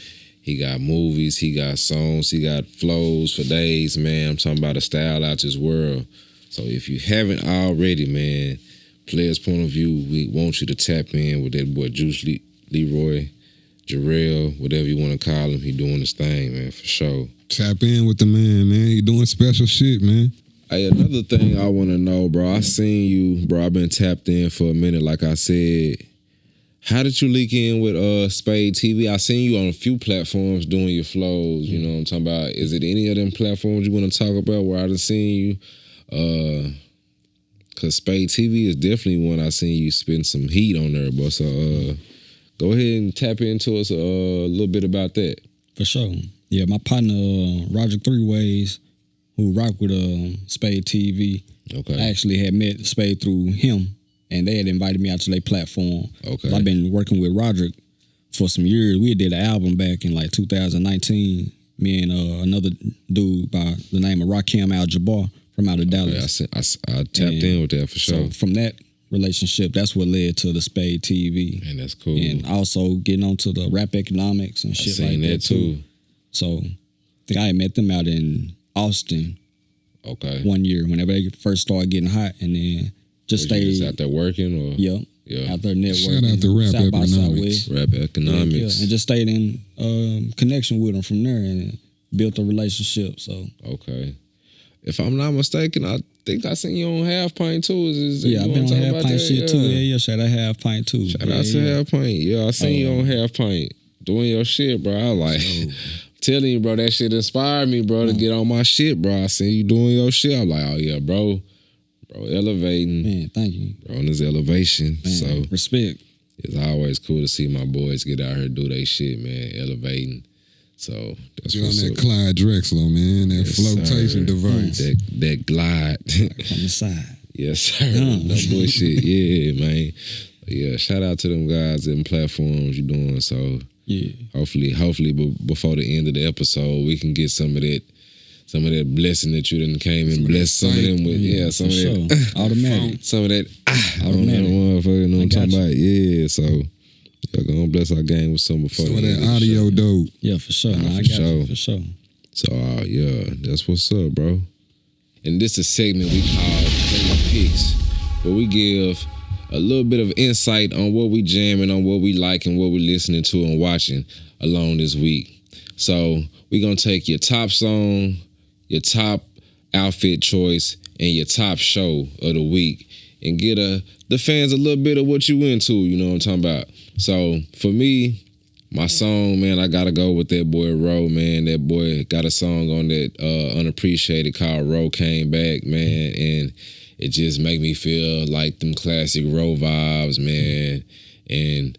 Speaker 1: He got movies, he got songs, he got flows for days, man. I'm talking about a style out this world. So if you haven't already, man, Playaz Point of View, we want you to tap in with that boy Juise Leroy. Jurelle, whatever you want to call him, he doing his thing, man, for sure.
Speaker 2: Tap in with the man. He doing special shit, man.
Speaker 1: Hey, another thing I want to know, bro, I seen you, bro, I've been tapped in for a minute, like I said. How did you leak in with Spade TV? I seen you on a few platforms doing your flows, you know what I'm talking about. Is it any of them platforms you want to talk about where I done seen you? Because Spade TV is definitely one I seen you spend some heat on there, bro, so go ahead and tap into us a little bit about that.
Speaker 3: For sure. Yeah, my partner Roger Three Ways, who rock with Spade TV.
Speaker 1: Okay.
Speaker 3: I actually had met Spade through him, and they had invited me out to their platform.
Speaker 1: Okay.
Speaker 3: I've been working with Roderick for some years. We did an album back in like 2019. Me and another dude by the name of Rakim Al-Jabbar from out of Dallas.
Speaker 1: I tapped in with that for sure.
Speaker 3: So from that relationship, that's what led to the Spade TV.
Speaker 1: Man, that's cool.
Speaker 3: And also getting onto the rap economics and shit like that too. So I think I had met them out in Austin.
Speaker 1: Okay.
Speaker 3: One year, whenever they first started getting hot, and then just stayed.
Speaker 1: Just out there working, or
Speaker 3: yeah, out there networking.
Speaker 2: Shout out to Rap
Speaker 3: South by
Speaker 2: Economics.
Speaker 3: Southwest.
Speaker 1: Rap economics,
Speaker 3: yeah, and just stayed in connection with them from there, and built a relationship. So
Speaker 1: okay, if I'm not mistaken, I think I seen you on Half Pint too.
Speaker 3: Yeah, I've been on Half Pint shit too. Yeah, shout out Half Pint too.
Speaker 1: Shout out to Half Pint. Yeah, I seen you on Half Pint doing your shit, bro. I like. Telling you, bro, that shit inspired me, bro, to get on my shit, bro. I seen you doing your shit. I'm like, oh yeah, bro, elevating.
Speaker 3: Man, thank you.
Speaker 1: Bro, on this elevation.
Speaker 3: Man,
Speaker 1: so
Speaker 3: respect.
Speaker 1: It's always cool to see my boys get out here do their shit, man, elevating. So that's
Speaker 2: get on
Speaker 1: what's
Speaker 2: that
Speaker 1: up.
Speaker 2: Clyde Drexler, man, that
Speaker 1: Yes,
Speaker 2: flotation
Speaker 1: sir.
Speaker 2: device.
Speaker 1: That glide.
Speaker 3: From the side.
Speaker 1: Yes, sir. No bullshit. Yeah, man. But yeah, shout out to them guys and platforms you're doing. So
Speaker 3: yeah,
Speaker 1: hopefully, before the end of the episode, we can get some of that blessing that you done came and blessed some of them with. Some of that
Speaker 3: automatic.
Speaker 1: Some of that
Speaker 3: automatic.
Speaker 1: Motherfucker, you know what I'm talking about? Yeah, so y'all gonna bless our game with some before.
Speaker 2: Some of that audio dope.
Speaker 3: Yeah, for sure.
Speaker 1: Nah,
Speaker 3: I got you, for sure.
Speaker 1: So yeah, that's what's up, bro. And this is a segment we call Player Picks, where we give a little bit of insight on what we jamming, on what we like, and what we listening to and watching along this week. So we're gonna take your top song, your top outfit choice, and your top show of the week, and get the fans a little bit of what you into, you know what I'm talking about. So for me, my song, man, I gotta go with that boy Ro, man. That boy got a song on that Unappreciated called Ro Came Back, man, and it just make me feel like them classic Ro vibes, man. And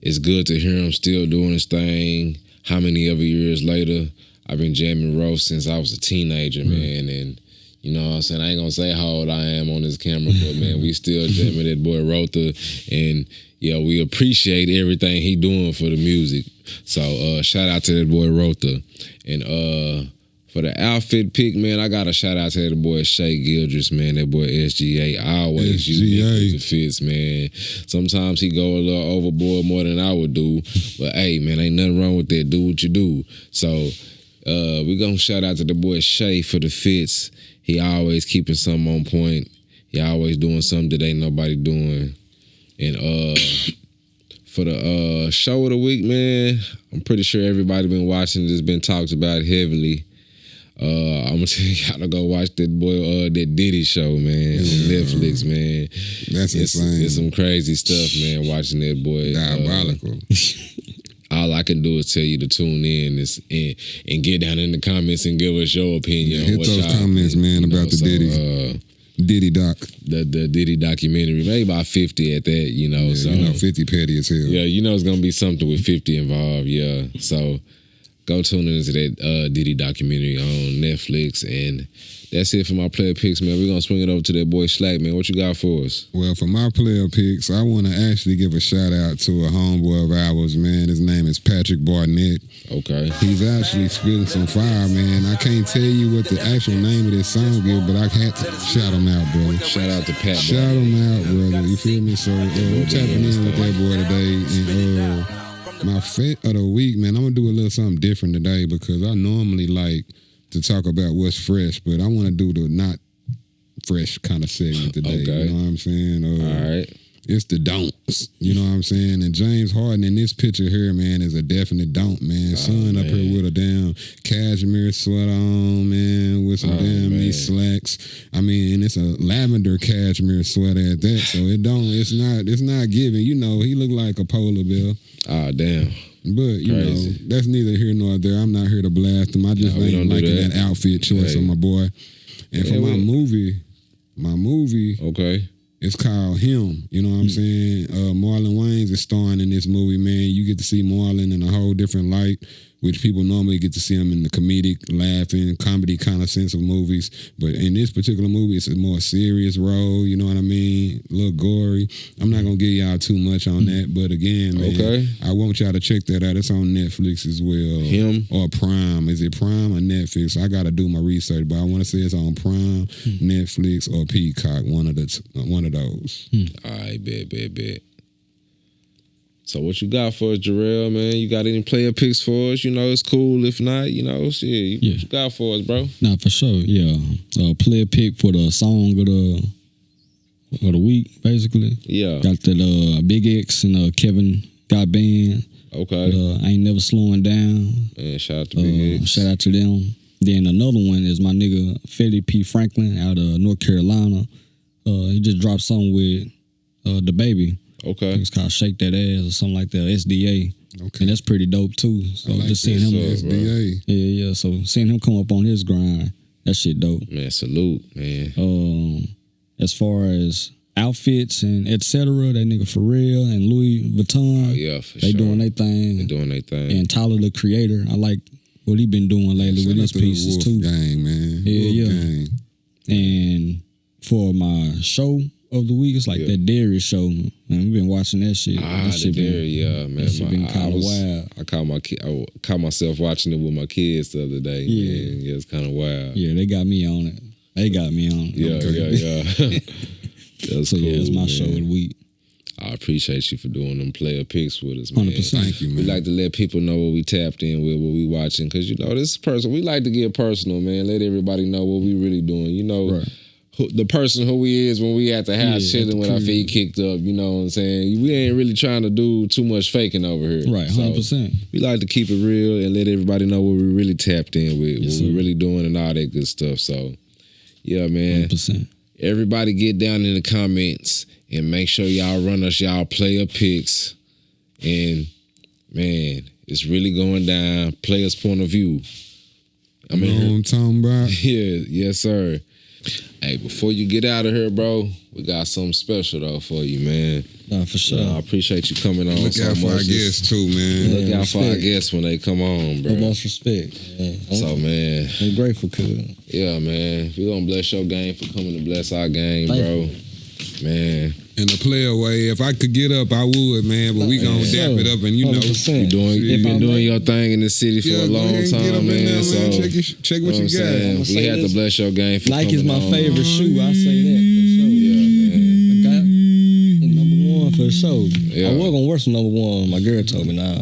Speaker 1: it's good to hear him still doing his thing. How many other years later? I've been jamming Ro since I was a teenager, man, and you know what I'm saying? I ain't gonna say how old I am on this camera, but man, we still jamming that boy Rotha, and yeah, we appreciate everything he doing for the music. So shout out to that boy Rotha. And for the outfit pick, man, I gotta shout out to that boy Shay Gildress, man. That boy SGA. I always use the fits, man. Sometimes he go a little overboard more than I would do, but hey, man, ain't nothing wrong with that. Do what you do. So we gonna shout out to the boy Shay for the fits. He always keeping something on point. He always doing something that ain't nobody doing. And for the show of the week, man, I'm pretty sure everybody been watching this, been talked about heavily. I'm gonna tell you gotta go watch that boy that Diddy show, man, on Netflix, man.
Speaker 2: That's insane.
Speaker 1: It's some crazy stuff, man, watching that boy.
Speaker 2: Diabolical.
Speaker 1: All I can do is tell you to tune in and get down in the comments and give us your opinion on
Speaker 2: hit
Speaker 1: what
Speaker 2: those
Speaker 1: y'all
Speaker 2: comments,
Speaker 1: think,
Speaker 2: man, about the Diddy. Diddy doc.
Speaker 1: The Diddy documentary, maybe about 50 at that, you know.
Speaker 2: Yeah,
Speaker 1: so
Speaker 2: 50 petty as hell.
Speaker 1: Yeah, you know it's gonna be something with 50 involved, yeah. So go tune into that Diddy documentary on Netflix, and that's it for my player picks, man. We're gonna swing it over to that boy Slack, man. What you got for us?
Speaker 2: Well, for my player picks, I want to actually give a shout out to a homeboy of ours, man. His name is Patrick Barnett.
Speaker 1: Okay.
Speaker 2: He's actually spitting some fire, man. I can't tell you what the actual name of this song is, but I had to shout him out, brother.
Speaker 1: Shout out to Pat.
Speaker 2: Shout him out, brother. You feel me? So I'm tapping in with that boy today, and my fit of the week, man, I'm gonna do a little something different today because I normally like to talk about what's fresh, but I want to do the not fresh kind of segment today.
Speaker 1: Okay.
Speaker 2: You know what I'm saying?
Speaker 1: All right.
Speaker 2: It's the don'ts. You know what I'm saying? And James Harden in this picture here, man, is a definite don't, man. Son up here with a damn cashmere sweater on, man, with some damn knee slacks. I mean, and it's a lavender cashmere sweater at that, so it's not giving. You know, he look like a polar bear.
Speaker 1: Oh, damn.
Speaker 2: But, you know, that's neither here nor there. I'm not here to blast him. I just ain't liking that outfit choice of my boy. And for my movie,
Speaker 1: okay,
Speaker 2: It's called Him. You know what I'm saying? Marlon Wayans is starring in this movie, man. You get to see Marlon in a whole different light, which people normally get to see him in the comedic, laughing, comedy kind of sense of movies. But in this particular movie, it's a more serious role. You know what I mean? A little gory. I'm not gonna give y'all too much on that, but again, man, I want y'all to check that out. It's on Netflix as well.
Speaker 1: Him
Speaker 2: or Prime? Is it Prime or Netflix? I gotta do my research, but I want to say it's on Prime, Netflix, or Peacock. One of those.
Speaker 1: All right, bet. So what you got for us, Jurelle, man? You got any player picks for us? You know, it's cool. If not, you know, shit. What you got for us, bro?
Speaker 3: Nah, for sure. Yeah, player pick for the song of the week, basically.
Speaker 1: Yeah.
Speaker 3: Got that Big X and Kevin got banned.
Speaker 1: Okay.
Speaker 3: But, I ain't never slowing down.
Speaker 1: Man, shout out to Big X.
Speaker 3: Shout out to them. Then another one is my nigga Fendi P Franklin out of North Carolina. He just dropped something with the baby.
Speaker 1: Okay.
Speaker 3: It's called Shake That Ass or something like that. SDA. Okay. And that's pretty dope too. So
Speaker 2: I like
Speaker 3: just seeing him
Speaker 2: SDA.
Speaker 3: Yeah. So seeing him come up on his grind, that shit dope.
Speaker 1: Man, salute, man.
Speaker 3: As far as outfits and etc., that nigga Pharrell and Louis Vuitton.
Speaker 1: Oh yeah, for
Speaker 3: they
Speaker 1: sure.
Speaker 3: doing their thing.
Speaker 1: They doing their thing.
Speaker 3: And Tyler the Creator, I like what he been doing lately with his pieces too.
Speaker 2: Gang, man.
Speaker 3: Yeah.
Speaker 2: Gang.
Speaker 3: And for my show of the week, it's like that Dairy show. Man, we've been watching that shit. That shit
Speaker 1: man.
Speaker 3: That shit been kind of wild.
Speaker 1: I caught myself watching it with my kids the other day.
Speaker 3: Yeah.
Speaker 1: Man. Yeah, it's kind of wild.
Speaker 3: Yeah, they got me on it.
Speaker 1: Yeah. That's
Speaker 3: so
Speaker 1: cool,
Speaker 3: yeah, it's my
Speaker 1: man.
Speaker 3: show of the week.
Speaker 1: I appreciate you for doing them player picks with us, man.
Speaker 3: 100%.
Speaker 2: Thank you, man.
Speaker 1: We like to let people know what we tapped in with, what we watching, because, you know, this is personal. We like to get personal, man. Let everybody know what we really doing. You know,
Speaker 3: Right.
Speaker 1: The person who we is when we at the house chilling with our feet kicked up, you know what I'm saying? We ain't really trying to do too much faking over here.
Speaker 3: Right, 100%.
Speaker 1: So we like to keep it real and let everybody know what we really tapped in with,
Speaker 3: Yes,
Speaker 1: what we
Speaker 3: sir.
Speaker 1: really doing and all that good stuff. So, yeah, man.
Speaker 3: 100%.
Speaker 1: Everybody get down in the comments and make sure y'all run us y'all player picks. And, man, it's really going down. Playaz Point of View.
Speaker 2: You know what I'm talking about?
Speaker 1: Yeah, yes, sir. Hey, before you get out of here, bro, we got something special, though, for you, man.
Speaker 3: Nah, for sure.
Speaker 1: I appreciate you coming on.
Speaker 2: Look out for our guests, too, man.
Speaker 1: Look out for our guests when they come on, bro.
Speaker 3: The most respect. Man.
Speaker 1: So, man.
Speaker 3: I'm grateful, cuz.
Speaker 1: Yeah, man. We gonna bless your game for coming to bless our game,
Speaker 3: Thank
Speaker 1: bro.
Speaker 3: you.
Speaker 1: Man.
Speaker 2: In the player way, if I could get up, I would, man. But we gonna dap it up, and you know,
Speaker 3: 100%.
Speaker 1: You've been doing your thing in this city for a
Speaker 2: go
Speaker 1: long
Speaker 2: ahead and get up
Speaker 1: time,
Speaker 2: in
Speaker 1: man.
Speaker 2: there,
Speaker 1: So
Speaker 2: check what you got.
Speaker 1: saying? We
Speaker 3: say
Speaker 1: had
Speaker 3: this.
Speaker 1: to bless your game for
Speaker 3: Nike's
Speaker 1: coming
Speaker 3: my
Speaker 1: on.
Speaker 3: favorite shoe. I say that for sure.
Speaker 1: Yeah, man.
Speaker 3: I got it. Number one for sure.
Speaker 1: Yeah.
Speaker 3: I was gonna wear some number one. My girl told me, nah.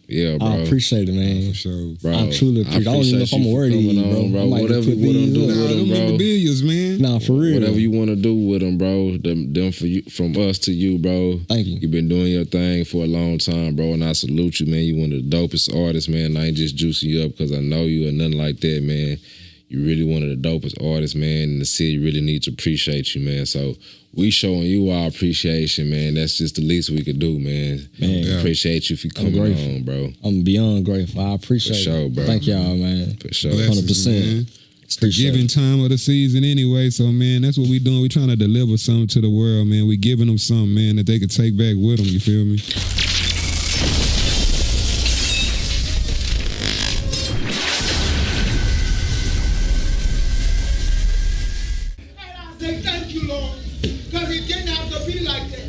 Speaker 1: Yeah, bro.
Speaker 3: I appreciate it, man.
Speaker 2: For sure.
Speaker 1: Bro,
Speaker 3: I truly appreciate it. I don't even know if I'm
Speaker 1: you
Speaker 3: gonna wear
Speaker 1: for
Speaker 3: these,
Speaker 1: coming
Speaker 3: bro.
Speaker 1: on, bro.
Speaker 3: I might
Speaker 1: Whatever
Speaker 3: put
Speaker 1: you want to
Speaker 3: these
Speaker 1: do
Speaker 3: up.
Speaker 1: with
Speaker 2: Nah,
Speaker 1: them,
Speaker 2: them
Speaker 1: bro.
Speaker 2: memorabilias, man.
Speaker 3: Nah, for real.
Speaker 1: Whatever you want to do with them, bro. Them for you, from us to you, bro.
Speaker 3: Thank you.
Speaker 1: You've been doing your thing for a long time, bro, and I salute you, man. You one of the dopest artists, man. I ain't just juicing you up because I know you or nothing like that, man. You really one of the dopest artists, man, and the city really needs to appreciate you, man. So we showing you our appreciation, man. That's just the least we could do, man.
Speaker 3: Man.
Speaker 1: Appreciate you for coming on, bro.
Speaker 3: I'm beyond grateful. I appreciate
Speaker 1: For sure,
Speaker 3: it.
Speaker 1: bro.
Speaker 3: Thank y'all, man.
Speaker 1: For sure.
Speaker 2: Blessings,
Speaker 3: 100%.
Speaker 2: man. It's the giving time of the season anyway, so man, that's what we doing. We trying to deliver something to the world, man. We giving them something, man, that they can take back with them. You feel me?
Speaker 6: And I say thank you, Lord, because it didn't have to be like that.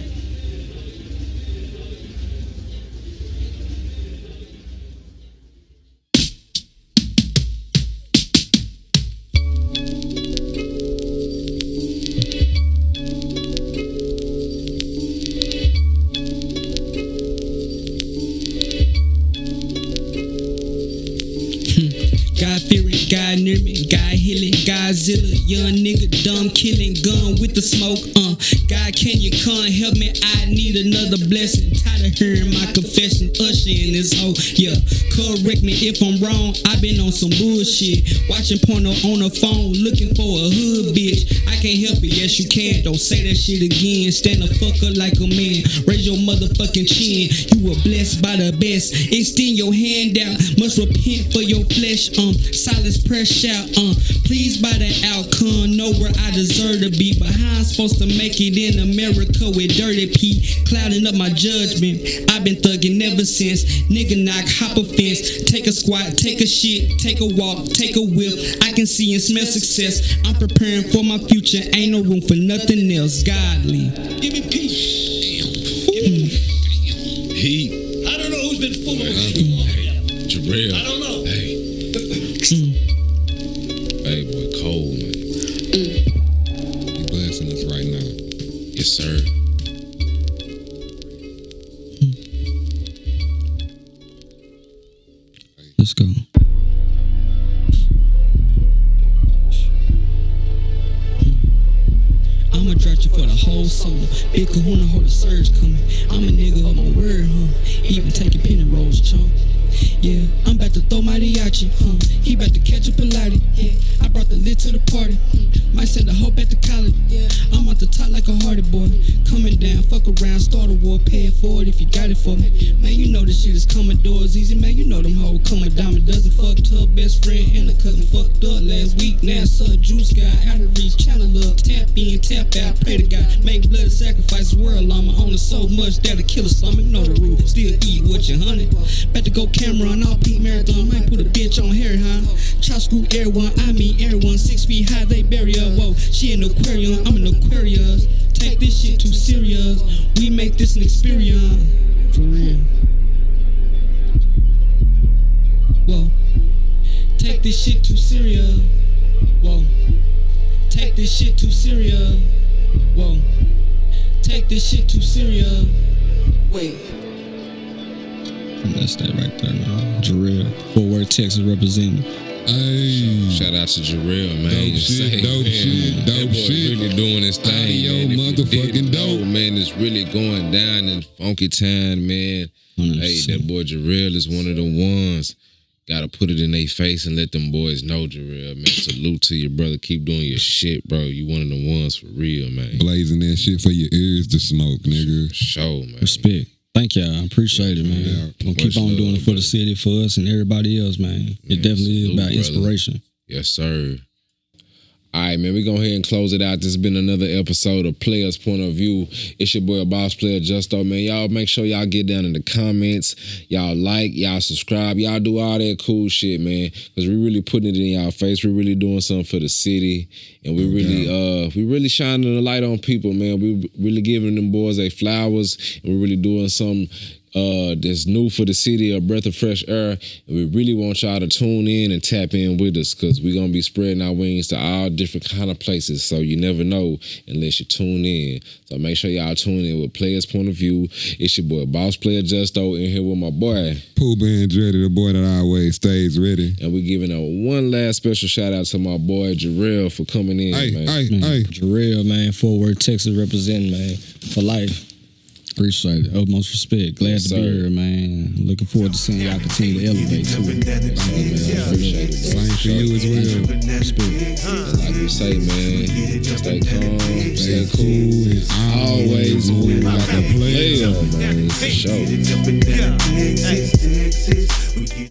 Speaker 5: God fearing, God near me, God healing, Godzilla, young nigga, dumb killing, gun with the smoke. God, can you come help me? I need another blessing. Tired of hearing my confession, usher in this hoe. Yeah, correct me if I'm wrong. I've been on some bullshit, watching porno on the phone, looking for a hood bitch. I can't help it, yes you can. Don't say that shit again. Stand the fuck up like a man. Raise your motherfucking chin. You were blessed by the best. Extend your hand out. Must repent for your flesh. Silence prayer shout. Pleased by the outcome. Know where I deserve to be, but how I'm supposed to make make it in America with Dirty P, clouding up my judgment. I've been thugging ever since. Nigga knock, hop a fence, take a squat, take a shit, take a walk, take a whip. I can see and smell success. I'm preparing for my future. Ain't no room for nothing else. Godly.
Speaker 6: Give me peace.
Speaker 1: He.
Speaker 6: I don't know who's been fooling with you.
Speaker 1: Jurelle.
Speaker 6: I don't know.
Speaker 1: Hey. Hey, boy, cold, man.
Speaker 2: He blessing us right now.
Speaker 1: Yes, sir.
Speaker 5: Let's go. I'ma drought you for the whole summer. Big kahuna, hold the surge coming. I'm a nigga of my word, Even taking penny rolls, chump. Yeah, I'm about to throw mariachi, He about to catch a Pilates, yeah. I brought the lid to the party, Might send a hoe back to college, yeah. I'm out the top like a hardy boy. Coming down, fuck around, start a war, pay it forward if you got it for me. Man, you know this shit is coming doors easy, man. You know them hoes coming diamond dozen. Fucked her best friend and a cousin fucked up last week. Now suck juice guy, out of reach, channel up, tap in, tap out, pray to God. Make blood sacrifice, world llama, only so much that'll kill a stomach. Know the rule, still eat what you hunted. About to go camera on all peak marathon, might put a bitch on Harry, Chop screw everyone, I mean everyone. 6 feet high, they bury her. Whoa, she an aquarium, I'm an Aquarius. Take this shit too serious. We make this an experience. For real. Whoa. Take this shit too serious. Whoa. Take this shit too serious. Whoa. Take this shit too serious. Wait. That's that right there, man. Jurelle, Fort Worth, Texas representing.
Speaker 2: Hey.
Speaker 1: Shout out to Jurelle, man.
Speaker 2: Dope shit, dope shit, dope shit.
Speaker 1: Really doing his thing,
Speaker 2: yo,
Speaker 1: man.
Speaker 2: motherfucking dope.
Speaker 1: Man, it's really going down in funky time, man.
Speaker 5: 100%.
Speaker 1: Hey, that boy Jurelle is one of the ones. Gotta put it in their face and let them boys know, Jurelle, man. Salute to you, brother. Keep doing your shit, bro. You one of the ones for real, man.
Speaker 2: Blazing that shit for your ears to smoke, nigga.
Speaker 1: Show, man.
Speaker 3: Respect. Thank y'all. I appreciate it, man.
Speaker 1: Yeah.
Speaker 3: Gonna keep on doing it for the city, for us, and everybody else, man. It definitely is about inspiration.
Speaker 1: Yes, sir. All right, man, we go ahead and close it out. This has been another episode of Playaz Point of View. It's your boy, Boss Player Justo, man. Y'all make sure y'all get down in the comments. Y'all like, y'all subscribe. Y'all do all that cool shit, man, because we really putting it in y'all face. We're really doing something for the city, and we really shining the light on people, man. We really giving them boys their flowers, and we're really doing something that's new for the city, a breath of fresh air. And we really want y'all to tune in and tap in with us, because we're going to be spreading our wings to all different kind of places. So you never know unless you tune in. So make sure y'all tune in with Playaz Point of View. It's your boy, Boss Player Justo, in here with my boy
Speaker 2: Pooh Band's ready, the boy that always stays ready.
Speaker 1: And we're giving a one last special shout out to my boy Jurelle for coming in, man.
Speaker 2: Hey.
Speaker 3: Jurelle, man, Fort Worth, Texas representing, man, for life. Appreciate it. Utmost respect. Glad to be here, man. Looking forward to seeing y'all continue to elevate too.
Speaker 1: Appreciate it.
Speaker 2: Same for you as well.
Speaker 3: Respect.
Speaker 1: Like we say, man, stay calm, stay cool,
Speaker 2: and
Speaker 1: always move like a player, man. For sure.